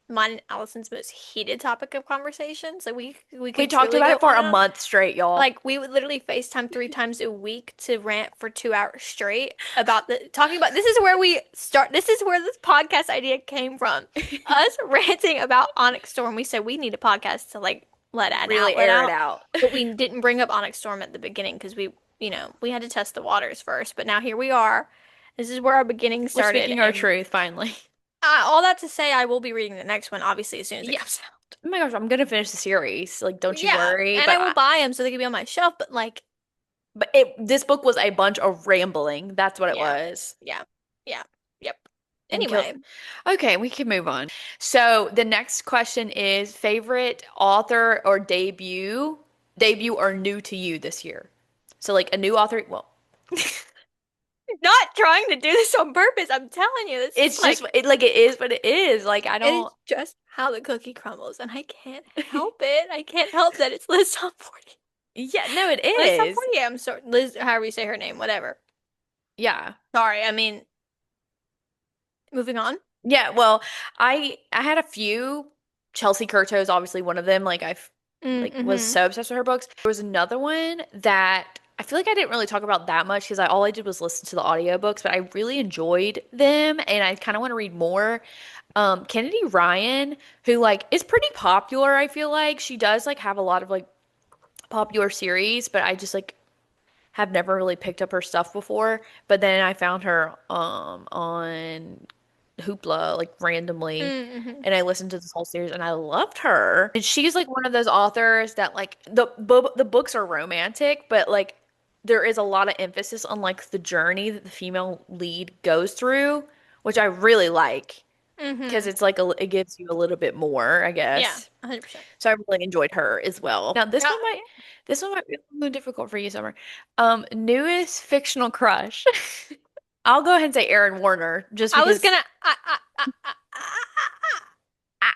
mine and Allison's most heated topic of conversation. So we
We
could
talked
truly
about
go
it for
on
a
and on.
month straight, y'all.
Like we would literally FaceTime 3 times a week to rant for 2 hours straight about the talking about this is where we start this is where this podcast idea came from. Us ranting about Onyx Storm. We said we need a podcast to like let an
Really
outlet
air it
out.
out.
But we didn't bring up Onyx Storm at the beginning because we had to test the waters first. But now here we are. This is where our beginning
We're
started.
speaking our
And
truth finally.
all that to say, I will be reading the next one, obviously, as soon as it
Yeah.
comes out.
Oh my gosh, I'm gonna finish the series. Like, don't you
Yeah.
worry.
And I will buy them so they can be on my shelf. But like,
But it this book was a bunch of rambling. That's what it
yeah.
was.
Yeah. Yeah. Yep.
And kill.
Anyway,
Okay, we can move on. So the next question is favorite author or debut or new to you this year. So like a new author. Well,
not trying to do this on purpose. I'm telling you, this is
it's just like it is, but it is like I
it
don't.
is just how the cookie crumbles, and I can't help it. I can't help that it's Liz Top 40.
Yeah, no, it
Liz Top
is.
40. I'm sorry, Liz, however you say her name, whatever.
Yeah.
Sorry. I mean, moving on.
Yeah, well, I had a few. Chelsea Curto is obviously one of them. Like I like was
Mm-hmm.
so obsessed with her books. There was another one that I feel like I didn't really talk about that much because all I did was listen to the audiobooks, but I really enjoyed them and I kind of want to read more. Kennedy Ryan, who like is pretty popular, I feel like. She does like have a lot of like popular series, but I just like have never really picked up her stuff before. But then I found her on Hoopla like randomly
Mm-hmm.
and I listened to this whole series and I loved her. And she's like one of those authors that like the books are romantic, but like there is a lot of emphasis on like the journey that the female lead goes through, which I really like because
Mm-hmm.
it's like it gives you a little bit more, I
Yeah,
guess.
100%.
So I really enjoyed her as well. Now
Yeah,
this one might be a little difficult for you, Summer. Newest fictional crush. I'll go ahead and say Aaron Warner just
I was
because
gonna.
I,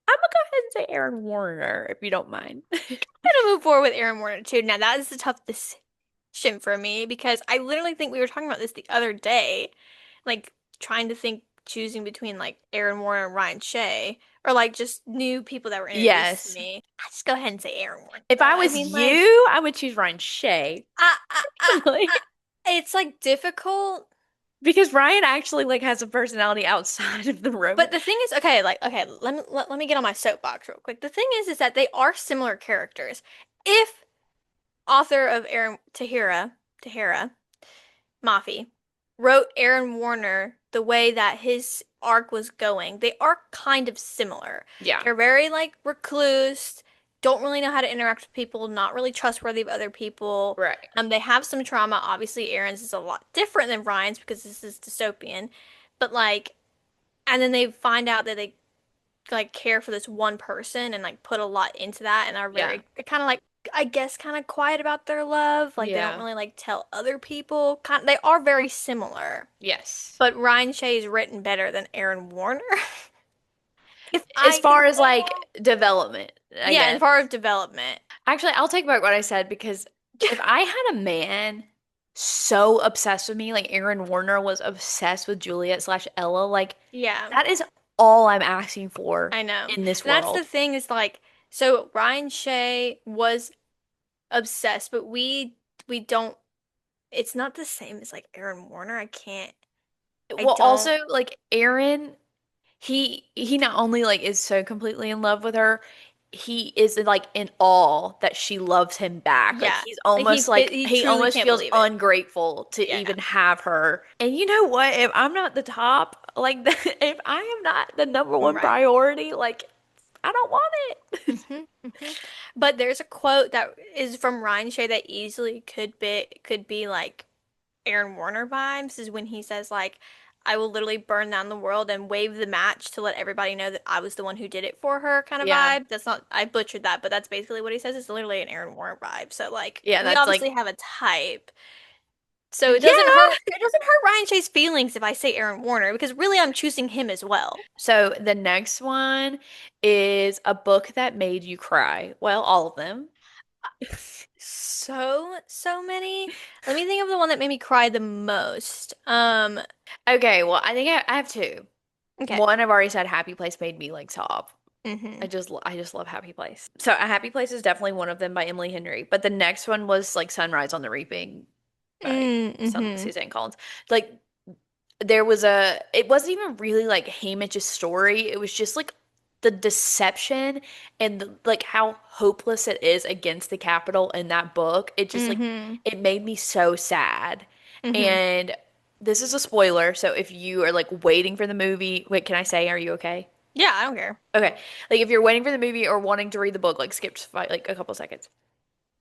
I'm gonna go ahead and say Aaron Warner if you don't mind.
Gonna move forward with Aaron Warner too. Now that is a tough decision for me because I literally think we were talking about this the other day, like trying to think choosing between like Aaron Warner and Ryan Shea or like just new people that were introduced to
Yes.
me. I just go ahead and say Aaron Warner
If
though.
I
I
was
mean like
you, I would choose Ryan Shea.
I, I, I,
Like,
I, it's like difficult.
because Ryan actually like has a personality outside of the
But
romance.
the thing is, okay, like, okay, let me get on my soapbox real quick. The thing is that they are similar characters. If author of Aaron Tahira Mafi wrote Aaron Warner the way that his arc was going, they are kind of similar.
Yeah.
They're very like recluse, don't really know how to interact with people, not really trustworthy of other people.
Right.
They have some trauma. Obviously, Aaron's is a lot different than Ryan's because this is dystopian. But like, and then they find out that they like care for this one person and like put a lot into that and are
Yeah.
very kind of like I guess kind of quiet about their love. Like they don't
Yeah.
really like tell other people. They are very similar.
Yes.
But Ryan Shea is written better than Aaron Warner. If
As
I can
far as
say
like
that.
development, I
Yeah, as
guess.
far as development.
Actually, I'll take back what I said because if I had a man so obsessed with me, like Aaron Warner was obsessed with Juliet slash Ella, like
Yeah,
that is all I'm asking for
I know.
in this
And that's the
world.
thing is like so Ryan Shea was obsessed, but we don't it's not the same as like Aaron Warner. I
Well,
don't
also like Aaron, he not only like is so completely in love with her, he is like in awe that she loves him back. Like
yeah. Like he
he
truly
almost
can't
feels
believe it.
ungrateful to
Yeah,
even have her. And you know what? If I'm not the top, like if I am not the number one
right.
priority, like I don't want it.
Hmm. But there's a quote that is from Ryan Shea that easily could be like Aaron Warner vibes is when he says like I will literally burn down the world and wave the match to let everybody know that I was the one who did it for her kind of
Yeah.
vibe. That's not I butchered that, but that's basically what he says. It's literally an Aaron Warner vibe. So like
Yeah,
we
that's
obviously
like
have a type. So
yeah.
it doesn't hurt Ryan Shea's feelings if I say Aaron Warner because really I'm choosing him as well.
So the next one is a book that made you cry. Well, all of them.
So many. Let me think of the one that made me cry the most.
Okay, well, I think I have two.
Okay.
One, I've already said Happy Place made me like sob.
Hmm.
I just love Happy Place. So A Happy Place is definitely one of them by Emily Henry. But the next one was like Sunrise on the Reaping by
Mm-hmm.
Suzanne Collins. Like it wasn't even really like Haymitch's story. It was just like the deception and like how hopeless it is against the Capitol in that book. It just like
Mm-hmm.
it made me so sad.
Mm-hmm.
And this is a spoiler, so if you are like waiting for the movie, wait, can I say, are you okay?
Yeah, I don't care.
Okay. Like if you're waiting for the movie or wanting to read the book, like skip like a couple seconds.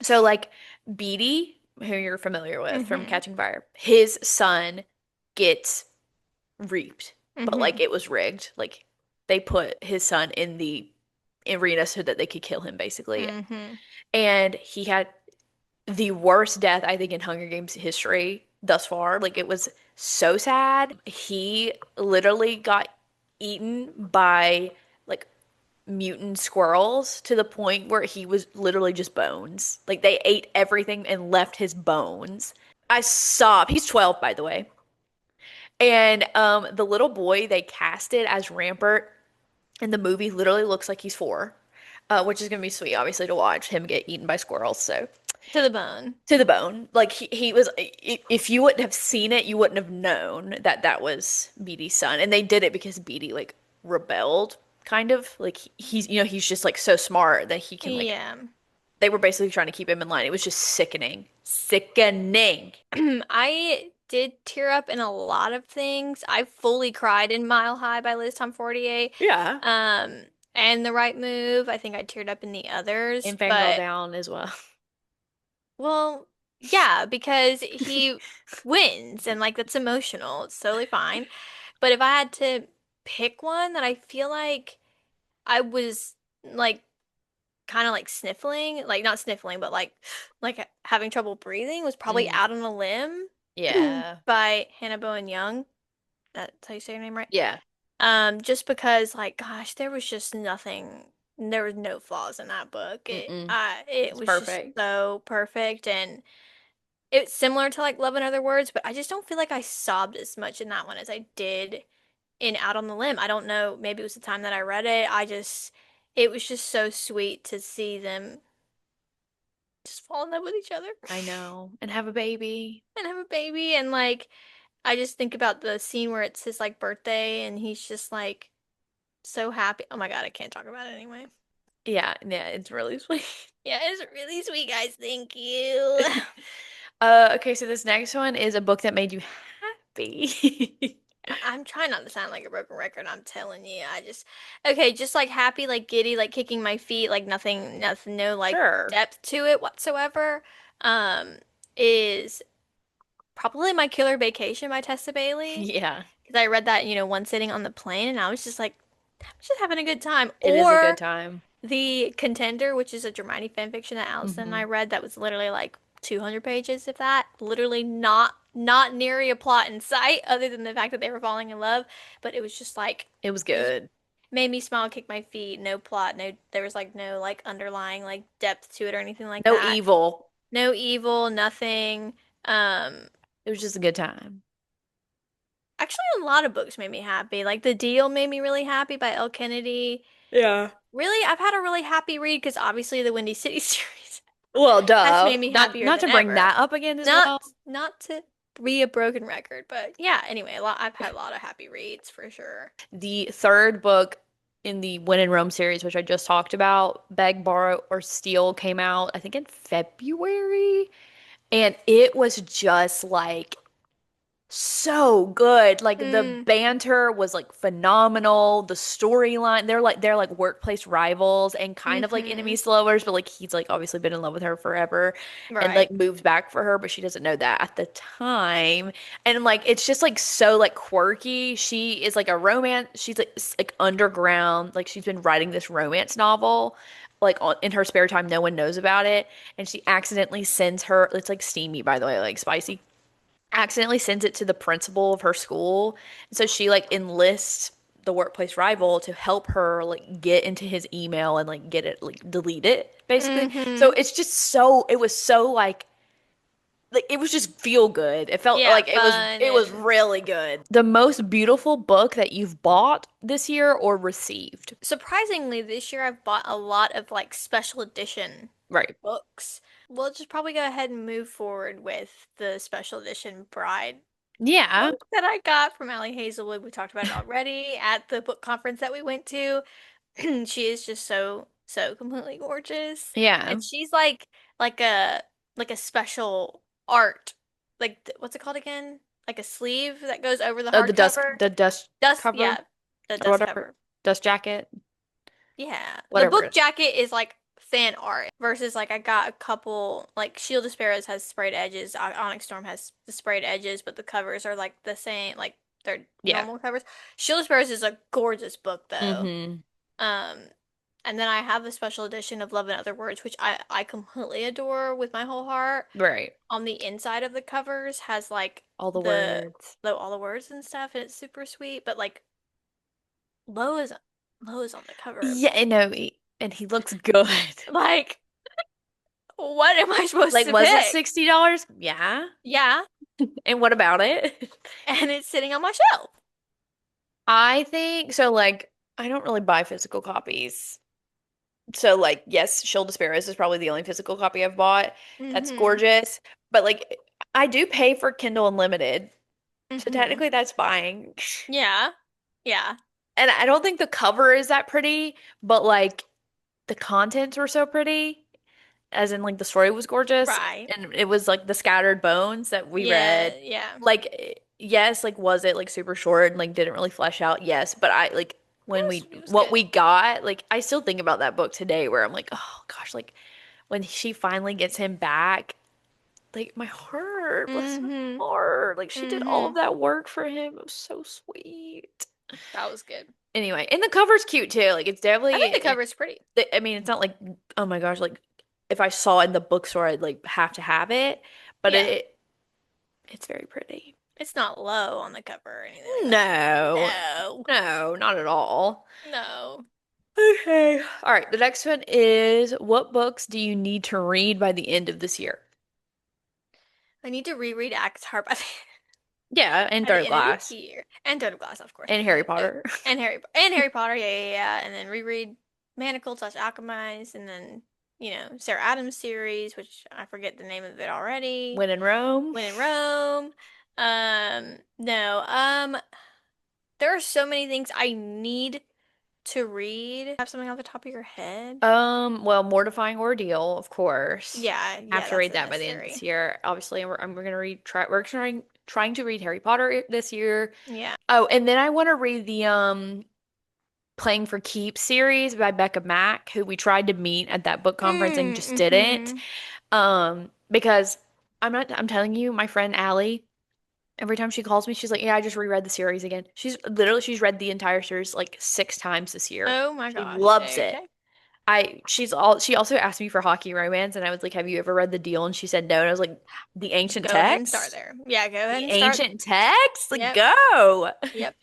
So like Beatty, who you're familiar with from
Mm-hmm.
Catching Fire, his son gets reaped, but like
Mm-hmm.
it was rigged. Like they put his son in the arena so that they could kill him basically.
Mm-hmm.
And he had the worst death I think in Hunger Games history thus far. Like it was so sad. He literally got eaten by like mutant squirrels to the point where he was literally just bones. Like they ate everything and left his bones. I sobbed. He's 12, by the way. And the little boy they casted as Rampart in the movie literally looks like he's 4, which is gonna be sweet, obviously, to watch him get eaten by squirrels. So,
To the bone.
to the bone. Like he was, if you wouldn't have seen it, you wouldn't have known that that was Beatty's son. And they did it because Beatty like rebelled, kind of. Like he's, he's just like so smart that he can like,
Yeah.
they were basically trying to keep him in line. It was just sickening. Sickening.
I did tear up in a lot of things. I fully cried in Mile High by Liz Tom 48.
Yeah.
Um, and The Right Move. I think I teared up in the others,
And Fangirl
but
Down as well.
well, yeah, because he wins and like that's emotional. It's totally fine. But if I had to pick one that I feel like I was like kind of like sniffling, like not sniffling, but like having trouble breathing was probably
Mm,
Out on a Limb
yeah.
by Hannah Bowen Young. That's how you say your name, right?
Yeah.
Just because like gosh, there was just nothing, there was no flaws in that book.
Mm-mm.
It
It's
was just
perfect.
so perfect, and it's similar to like Love in Other Words, but I just don't feel like I sobbed as much in that one as I did in Out on the Limb. I don't know, maybe it was the time that I read it. It was just so sweet to see them just fall in love with each other
I know. And have a baby.
and have a baby. And like, I just think about the scene where it's his like birthday and he's just like so happy. Oh my God, I can't talk about it anyway.
Yeah, yeah, it's really sweet.
Yeah, it's really sweet, guys. Thank you.
Okay, so this next one is a book that made you happy.
I'm trying not to sound like a broken record. I'm telling you, okay, just like happy, like giddy, like kicking my feet, like nothing, no like
Sure.
depth to it whatsoever. Um, is probably My Killer Vacation by Tessa Bailey.
Yeah,
Because I read that, one sitting on the plane and I was just like, I'm just having a good time.
it is a good
Or
time.
The Contender, which is a Germani fan fiction that Allison and
Hmm.
I read that was literally like 200 pages, if that. Literally not near a plot in sight other than the fact that they were falling in love, but it was just like
It was
it
good.
made me smile, kick my feet, no plot, no there was like no like underlying like depth to it or anything like
No
that.
evil.
No evil, nothing. Um
It was just a good time.
Actually a lot of books made me happy. Like The Deal made me really happy by Elle Kennedy.
Yeah.
Really, I've had a really happy read because obviously the Windy City series
Well,
has
duh.
made me
Not
happier
not
than
to bring
ever.
that up again as
Not
well.
not to be a broken record, but yeah, anyway, I've had a lot of happy reads for sure.
The third book in the When in Rome series, which I just talked about, Beg, Borrow, or Steal, came out, I think in February. And it was just like so good. Like the
Mm,
banter was like phenomenal. The storyline, they're like workplace rivals and kind of like
mm-hmm.
enemies to lovers, but like he's like obviously been in love with her forever and like
Right.
moved back for her, but she doesn't know that at the time. And like it's just like so like quirky. She is like a romance, she's like like underground, like she's been writing this romance novel like in her spare time, no one knows about it, and she accidentally sends her, it's like steamy by the way, like spicy, accidentally sends it to the principal of her school. And so she like enlists the workplace rival to help her like get into his email and like get it like delete it basically. So
Mm-hmm.
it's just so, it was so like it was just feel good. It felt
Yeah,
like it was,
fun
it was
and
really good. The most beautiful book that you've bought this year or received?
surprisingly this year I've bought a lot of like special edition
Right.
books. We'll just probably go ahead and move forward with the special edition Bride
Yeah.
book that I got from Allie Hazelwood. We talked about it already at the book conference that we went to. She is just so completely gorgeous.
Yeah.
And she's like a like a special art. Like what's it called again? Like a sleeve that goes over the
Oh, the
hardcover.
the dust
Dust,
cover
yeah, the
or
dust
whatever.
cover.
Dust jacket,
Yeah. The
whatever it
book
is.
jacket is like fan art versus like I got a couple like Shield of Sparrows has sprayed edges, Onyx Storm has the sprayed edges, but the covers are like the same, like they're
Yeah.
normal covers. Shield of Sparrows is a gorgeous book though.
Mm-hmm.
Um, and then I have the special edition of Love and Other Words, which I completely adore with my whole heart.
Right.
On the inside of the covers has like
All the words.
all the words and stuff, and it's super sweet. But like Lo is Lo is on the cover.
Yeah, I know. And he looks good.
Like, what am I supposed
Like,
to
was it
pick?
$60? Yeah.
Yeah,
And what about it?
and it's sitting on my shelf.
I think so. Like, I don't really buy physical copies. So like, yes, Shield of Sparrows is probably the only physical copy I've bought. That's
Mm-hmm.
gorgeous. But like, I do pay for Kindle Unlimited, so
Mm-hmm.
technically that's buying.
Yeah. Yeah.
And I don't think the cover is that pretty, but like the contents were so pretty, as in like the story was gorgeous,
Right.
and it was like the scattered bones that we read.
Yeah. Yeah.
Like, yes, like was it like super short and like didn't really flesh out? Yes, but I like when
It was
what
good.
we got, like I still think about that book today where I'm like, oh gosh, like when she finally gets him back, like my heart, bless my
Mm-hmm.
heart, like she did all of
Mm-hmm.
that work for him. It was so sweet.
That was good.
Anyway, and the cover's cute too. Like it's
I think the
definitely,
cover is pretty.
I mean, it's not like, oh my gosh, like if I saw it in the bookstore, I'd like have to have it, but
Yeah.
it's very pretty.
It's not low on the cover or anything like that.
No,
No.
no, not at all.
No.
Okay. All right. The next one is what books do you need to read by the end of this year?
I need to reread Avatar by the
Yeah, and
by the
Third
end of the
Glass
year. And Third Glass, of course.
and Harry Potter.
And Harry Potter, yeah, yeah, yeah. And then reread Manacled / Alchemize, and then, Sarah Adams series, which I forget the name of it already.
When in Rome.
When in Rome. No. There are so many things I need to read. Have something off the top of your head?
Well, Mortifying Ordeal, of course.
Yeah,
Have
yeah,
to
that's
read
a
that by the end of this
necessary.
year. Obviously, we're gonna read we're trying to read Harry Potter this year.
Yeah.
Oh, and then I want to read the Playing for Keeps series by Becca Mack, who we tried to meet at that book conference and just didn't.
Mm-hmm.
Because I'm telling you, my friend Allie, every time she calls me, she's like, "Yeah, I just reread the series again." She's read the entire series like 6 times this year.
Oh my
She
gosh.
loves it.
Okay.
She also asked me for Hockey Romance, and I was like, "Have you ever read The Deal?" And she said no, and I was like, "The ancient
Go ahead and start
text?
there. Yeah, go ahead
The
and start.
ancient text? Like
Yep.
go."
Yep.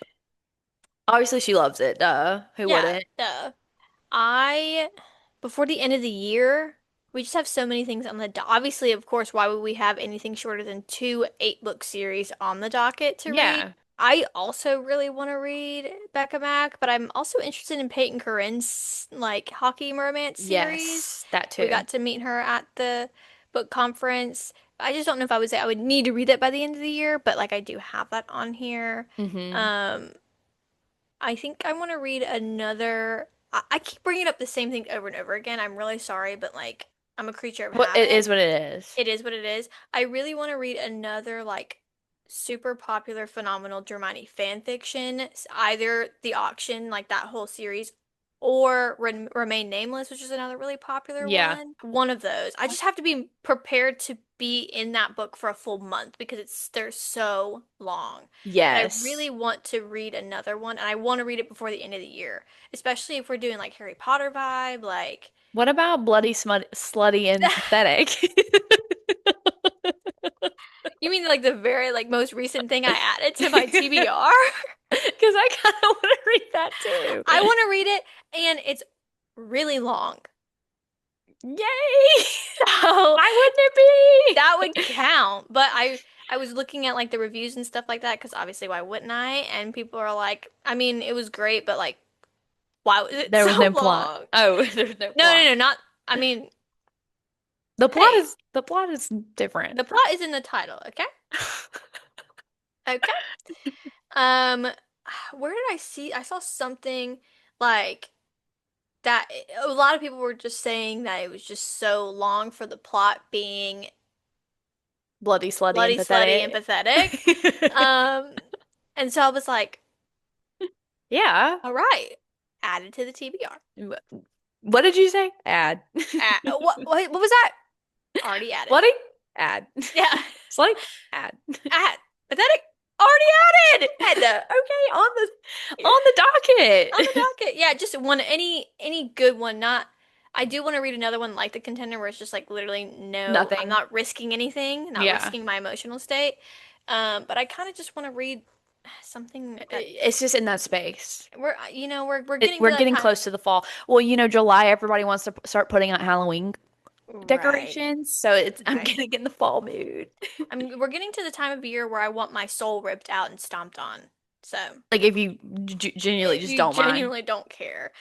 Obviously she loves it. Duh. Who
Yeah.
wouldn't?
Duh. I before the end of the year, we just have so many things on the obviously, of course, why would we have anything shorter than two 8-book series on the docket to read?
Yeah.
I also really want to read Becca Mack, but I'm also interested in Peyton Corinne's like hockey romance series.
Yes, that
We
too.
got to meet her at the book conference. I just don't know if I would say I would need to read that by the end of the year, but like I do have that on here.
Hmm.
Um, I think I want to read another. I keep bringing up the same thing over and over again. I'm really sorry, but like I'm a creature of
Well, it
habit.
is what it is.
It is what it is. I really want to read another like super popular, phenomenal Germani fan fiction, either The Auction, like that whole series, or Remain Nameless, which is another really popular
Yeah.
one. One of those. I just have to be prepared to be in that book for a full month because they're so long. But I really
Yes.
want to read another one, and I want to read it before the end of the year, especially if we're doing like Harry Potter vibe, like.
What about Bloody Slutty and Pathetic?
You mean like the very like most recent thing I added to my TBR?
Because I kind of want to read that too.
I want to read it, and it's really long.
Yay!
So
Why wouldn't it
that would
be?
count. But I was looking at like the reviews and stuff like that because obviously why wouldn't I? And people are like, I mean, it was great, but like, why was it
There was
so
no plot.
long?
Oh, there's no
No, no,
plot.
no, not. I mean,
The plot
hey,
is the plot is different.
the plot is in the title, okay? Okay. Um, where did I see? I saw something like that. A lot of people were just saying that it was just so long for the plot being
Bloody, slutty, and
bloody, slutty, and
pathetic.
pathetic. Um, and so I was like,
Yeah.
all right, added to the TBR.
What did you say? Add.
What was that? Already added.
Slutty? Add.
Yeah,
Slutty? Add.
add. Pathetic. Already added.
Add. Okay, on the
On the
docket.
docket. Yeah, just one any good one. Not. I do want to read another one like The Contender where it's just like literally no, I'm
Nothing.
not risking anything, not
Yeah.
risking my emotional state. But I kind of just want to read something that
It's just in that space.
we're getting to
We're
that
getting
time.
close to the fall. Well, July, everybody wants to start putting out Halloween
Right.
decorations, so I'm
Right.
getting in the fall mood.
We're getting to the time of year where I want my soul ripped out and stomped on. So,
Like if you genuinely
if
just
you
don't mind.
genuinely don't care.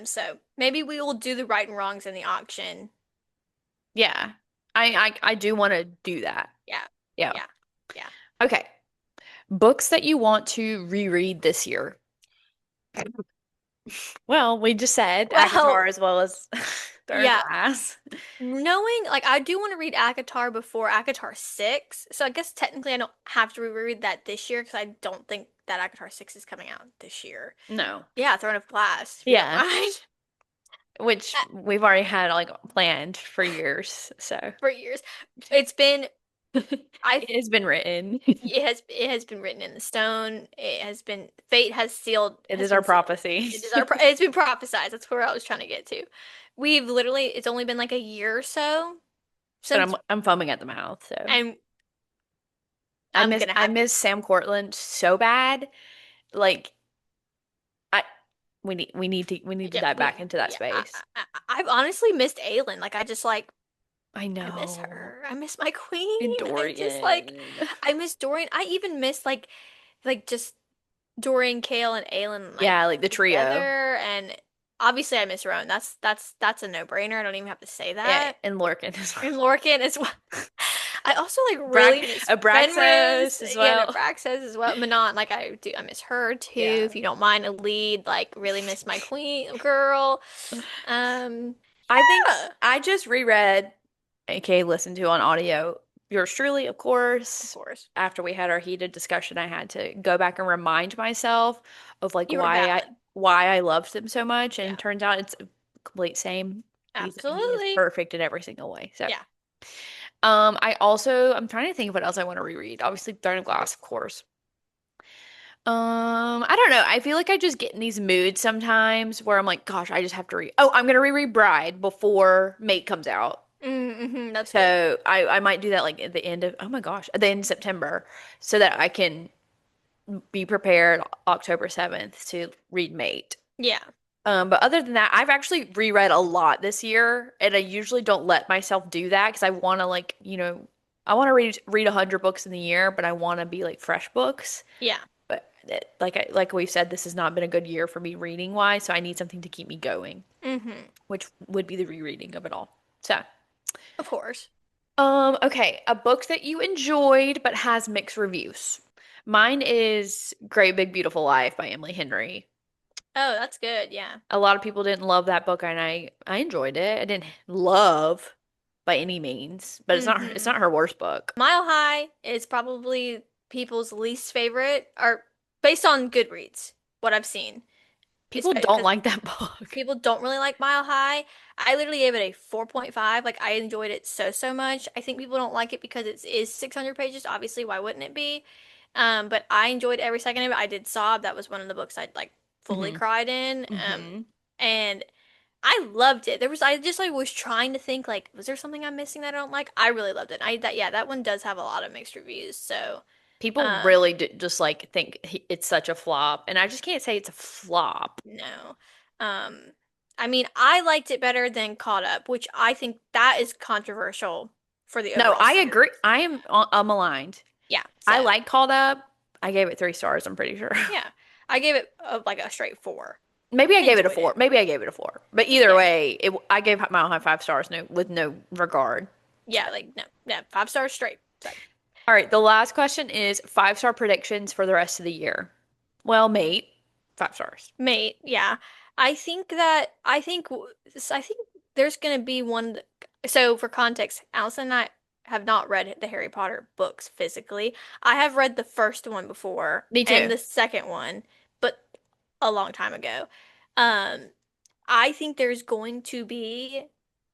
So maybe we will do the right and wrongs in the auction.
Yeah. I do want to do that.
Yeah.
Yeah.
Yeah. Yeah.
Okay. Books that you want to reread this year. Well, we just said
Well,
Avatar as well as Third
yeah.
Glass.
Knowing, like, I do want to read ACOTAR before ACOTAR 6. So I guess technically I don't have to reread that this year because I don't think that ACOTAR 6 is coming out this year.
No.
Yeah, Throne of Glass, if you don't
Yeah.
mind.
Which we've already had like planned for years. So
For years. It's been I
it has been written.
it has been written in the stone. It has been fate
It
has
is our
been sealed.
prophecy.
It's been prophesized. That's where I was trying to get to. We've literally it's only been like a year or so
But
since
I'm foaming at the mouth, so
and I'm gonna
I
have
miss Sam Cortland so bad. Like I we need to
yeah
dive back
we
into that
yeah
space.
I've honestly missed Aelin. Like
I
I miss
know.
her. I miss my queen.
And
I just like
Dorian.
I miss Dorian. I even miss just Dorian, Kale, and Aelin like
Yeah, like the trio.
together. And obviously, I miss Rowan. That's a no-brainer. I don't even have to say
Yeah,
that.
and Lorcan as
And
well.
Lorcan as well. I also like really miss Fenris.
Abraxas as
Yeah, and
well.
Abraxas as well. Manon, like I do, I miss her too.
Yeah.
If you don't mind a lead, like really miss my queen girl. Um,
I think
yeah,
I just reread, aka listened to on audio, yours truly, of
of
course.
course,
After we had our heated discussion, I had to go back and remind myself of like
you are valid.
why I loved him so much, and
Yeah,
it turns out it's a complete same. He is
absolutely.
perfect in every single way. So,
Yeah.
I'm trying to think of what else I want to reread. Obviously, Throne of Glass, of course. I don't know. I feel like I just get in these moods sometimes where I'm like, gosh, I just have to read. Oh, I'm gonna reread Bride before Mate comes out.
Mm-hmm, that's good.
So I might do that like at the end of, oh my gosh, at the end of September, so that I can be prepared October 7th to read Mate.
Yeah.
But other than that, I've actually reread a lot this year, and I usually don't let myself do that because I want to like, I want to read 100 books in the year, but I want to be like fresh books.
Yeah.
But like we've said, this has not been a good year for me reading wise, so I need something to keep me going,
Mm-hmm.
which would be the rereading of it all. So,
Of course.
okay, a book that you enjoyed but has mixed reviews. Mine is Great Big Beautiful Life by Emily Henry.
Oh, that's good. Yeah.
A lot of people didn't love that book, and I enjoyed it. I didn't love by any means, but it's
Mm-hmm.
not her worst book.
Mile High is probably people's least favorite, or based on Goodreads, what I've seen. It's
People don't
because
like that book.
people don't really like Mile High. I literally gave it a 4.5. Like I enjoyed it so much. I think people don't like it because it is 600 pages. Obviously, why wouldn't it be? But I enjoyed every second of it. I did Sob. That was one of the books I'd like fully
Hmm.
cried in.
Hmm.
And I loved it. I just like was trying to think like, was there something I'm missing that I don't like? I really loved it. That one does have a lot of mixed reviews. So,
People
um,
really just like think it's such a flop, and I just can't say it's a flop.
no. Um, I mean, I liked it better than Caught Up, which I think that is controversial for the
No,
overall
I
series.
agree. I'm aligned.
Yeah.
I
So,
like Called Up. I gave it 3 stars, I'm pretty sure.
yeah. I gave it like a straight 4.
Maybe I
I
gave it a
enjoyed
four.
it.
Maybe I gave it a four. But either
Yeah.
way, I gave Mile High 5 stars, no, with no regard. So,
Yeah, like no. Yeah, 5 stars straight. So,
all right. The last question is 5 star predictions for the rest of the year. Well, mate, 5 stars.
mate, yeah. I think there's gonna be one. So for context, Allison and I have not read the Harry Potter books physically. I have read the first one before
Me
and
too.
the second one, but a long time ago. Um, I think there's going to be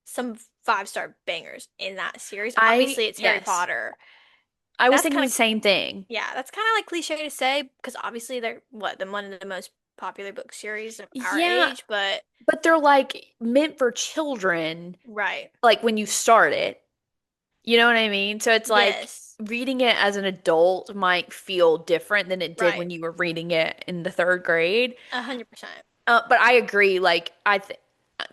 some 5 star bangers in that series. Obviously, it's Harry
Yes.
Potter.
I was
That's
thinking
kind
the
of
same thing.
Yeah, that's kind of like cliche to say because obviously they're one of the most popular book series of our
Yeah,
age, but
but they're like meant for children,
right.
like when you start it. You know what I mean? So it's like
Yes.
reading it as an adult might feel different than it did
Right.
when you were reading it in the third grade.
100%.
But I agree. Like,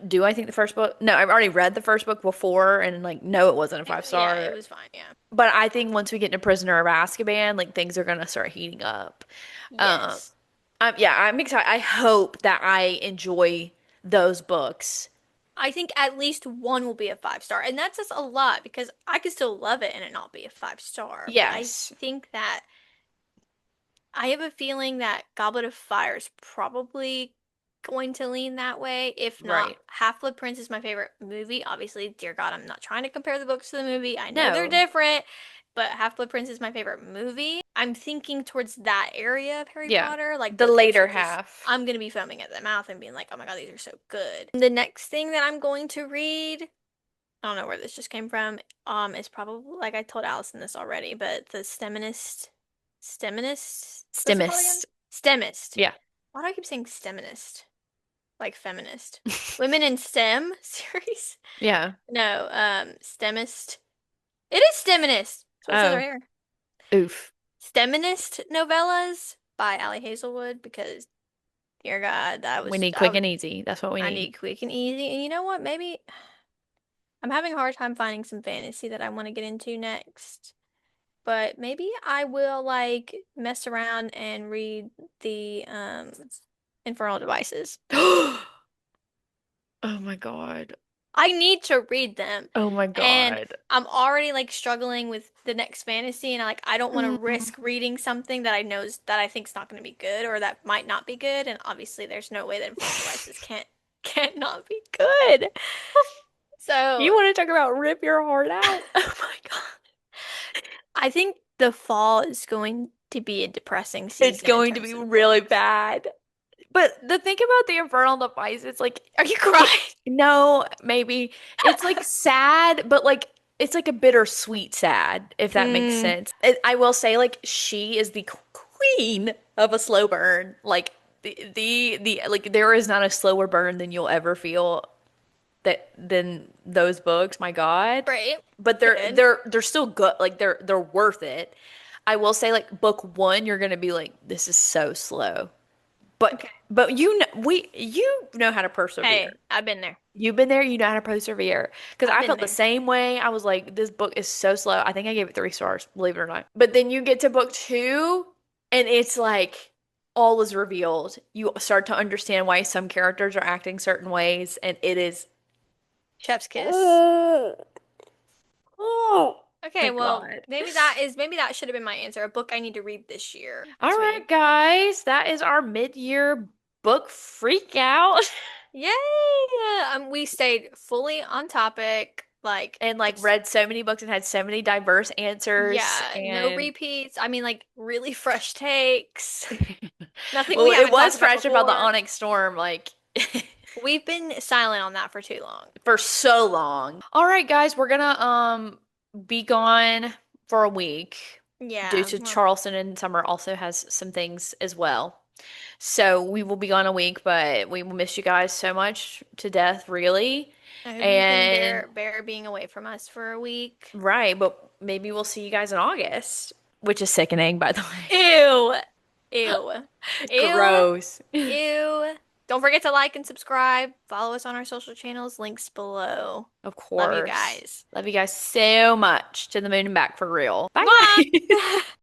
do I think the first book? No, I've already read the first book before, and like, no, it wasn't a five
Yeah, it
star.
was fine. Yeah.
But I think once we get to Prisoner of Azkaban, like things are gonna start heating up. Um,
Yes.
yeah, I'm excited. I hope that I enjoy those books.
I think at least one will be a 5 star. And that's just a lot because I could still love it and it not be a 5 star. But I
Yes.
think that I have a feeling that Goblet of Fire is probably going to lean that way. If not,
Right.
Half-Blood Prince is my favorite movie. Obviously, dear God, I'm not trying to compare the books to the movie. I know they're
No.
different, but Half-Blood Prince is my favorite movie. I'm thinking towards that area of Harry
Yeah.
Potter. Like
The
those books
later
are just,
half.
I'm gonna be foaming at the mouth and being like, oh my God, these are so good. The next thing that I'm going to read, I don't know where this just came from, is probably like I told Allison this already, but the STEMinist, what's it called again?
Stimmist.
STEMist.
Yeah.
Why do I keep saying STEMinist? Like feminist. Women in STEM series?
Yeah.
No, STEMist. It is STEMinist. That's what it says right
Oh,
here.
oof.
STEMinist novellas by Ali Hazelwood because dear God,
We need quick and easy. That's what we
I
need.
need quick and easy. And you know what? Maybe I'm having a hard time finding some fantasy that I want to get into next. But maybe I will like mess around and read the Infernal Devices.
Oh my God.
I need to read them.
Oh my
And
God.
I'm already like struggling with the next fantasy and I don't want to
Mm.
risk reading something that I knows that I think's not going to be good or that might not be good and obviously there's no way that Infernal Devices can't not be good.
You
So,
want to talk about rip your heart out? Oh my God.
I think the fall is going to be a depressing
It's
season in
going to
terms
be
of
really
books.
bad. But the thing about the Infernal Device, it's like,
Are you crying?
no, maybe. It's like sad, but like, it's like a bittersweet sad, if that makes
Mm,
sense. I will say, like, she is the queen of a slow burn. Like, like, there is not a slower burn than you'll ever feel than those books. My God.
right.
But
Good.
they're still good. Like, they're worth it. I will say, like, book one, you're gonna be like, this is so slow.
Okay.
But you know how to persevere.
Hey, I've been there.
You've been there, you know how to persevere. Because
I've
I
been
felt the
there.
same way. I was like, this book is so slow. I think I gave it 3 stars, believe it or not. But then you get to book two, and it's like all is revealed. You start to understand why some characters are acting certain ways, and it is
Chef's kiss.
oh, oh
Okay,
my
well,
God.
maybe that should have been my answer. A book I need to read this year.
All right,
Sweet.
guys, that is our mid-year book freak out.
Yay! We stayed fully on topic. Like
And like
just
read so many books and had so many diverse answers
yeah, no
and
repeats. I mean, like really fresh takes. Nothing
well,
we
it
haven't talked
was
about
fresh about the
before.
Onyx Storm like
We've been silent on that for too long.
for so long. All right, guys, we're gonna be gone for a week due
Yeah,
to
well,
Charleston and Summer also has some things as well. So we will be gone a week, but we will miss you guys so much to death, really.
I hope you can
And
bear being away from us for a week.
right, but maybe we'll see you guys in August, which is sickening, by the way.
Ew. Ew. Ew.
Gross.
Ew. Don't forget to like and subscribe. Follow us on our social channels, links below.
Of
Love you
course.
guys.
Love you guys so much. To the moon and back for real. Bye,
Bye.
guys.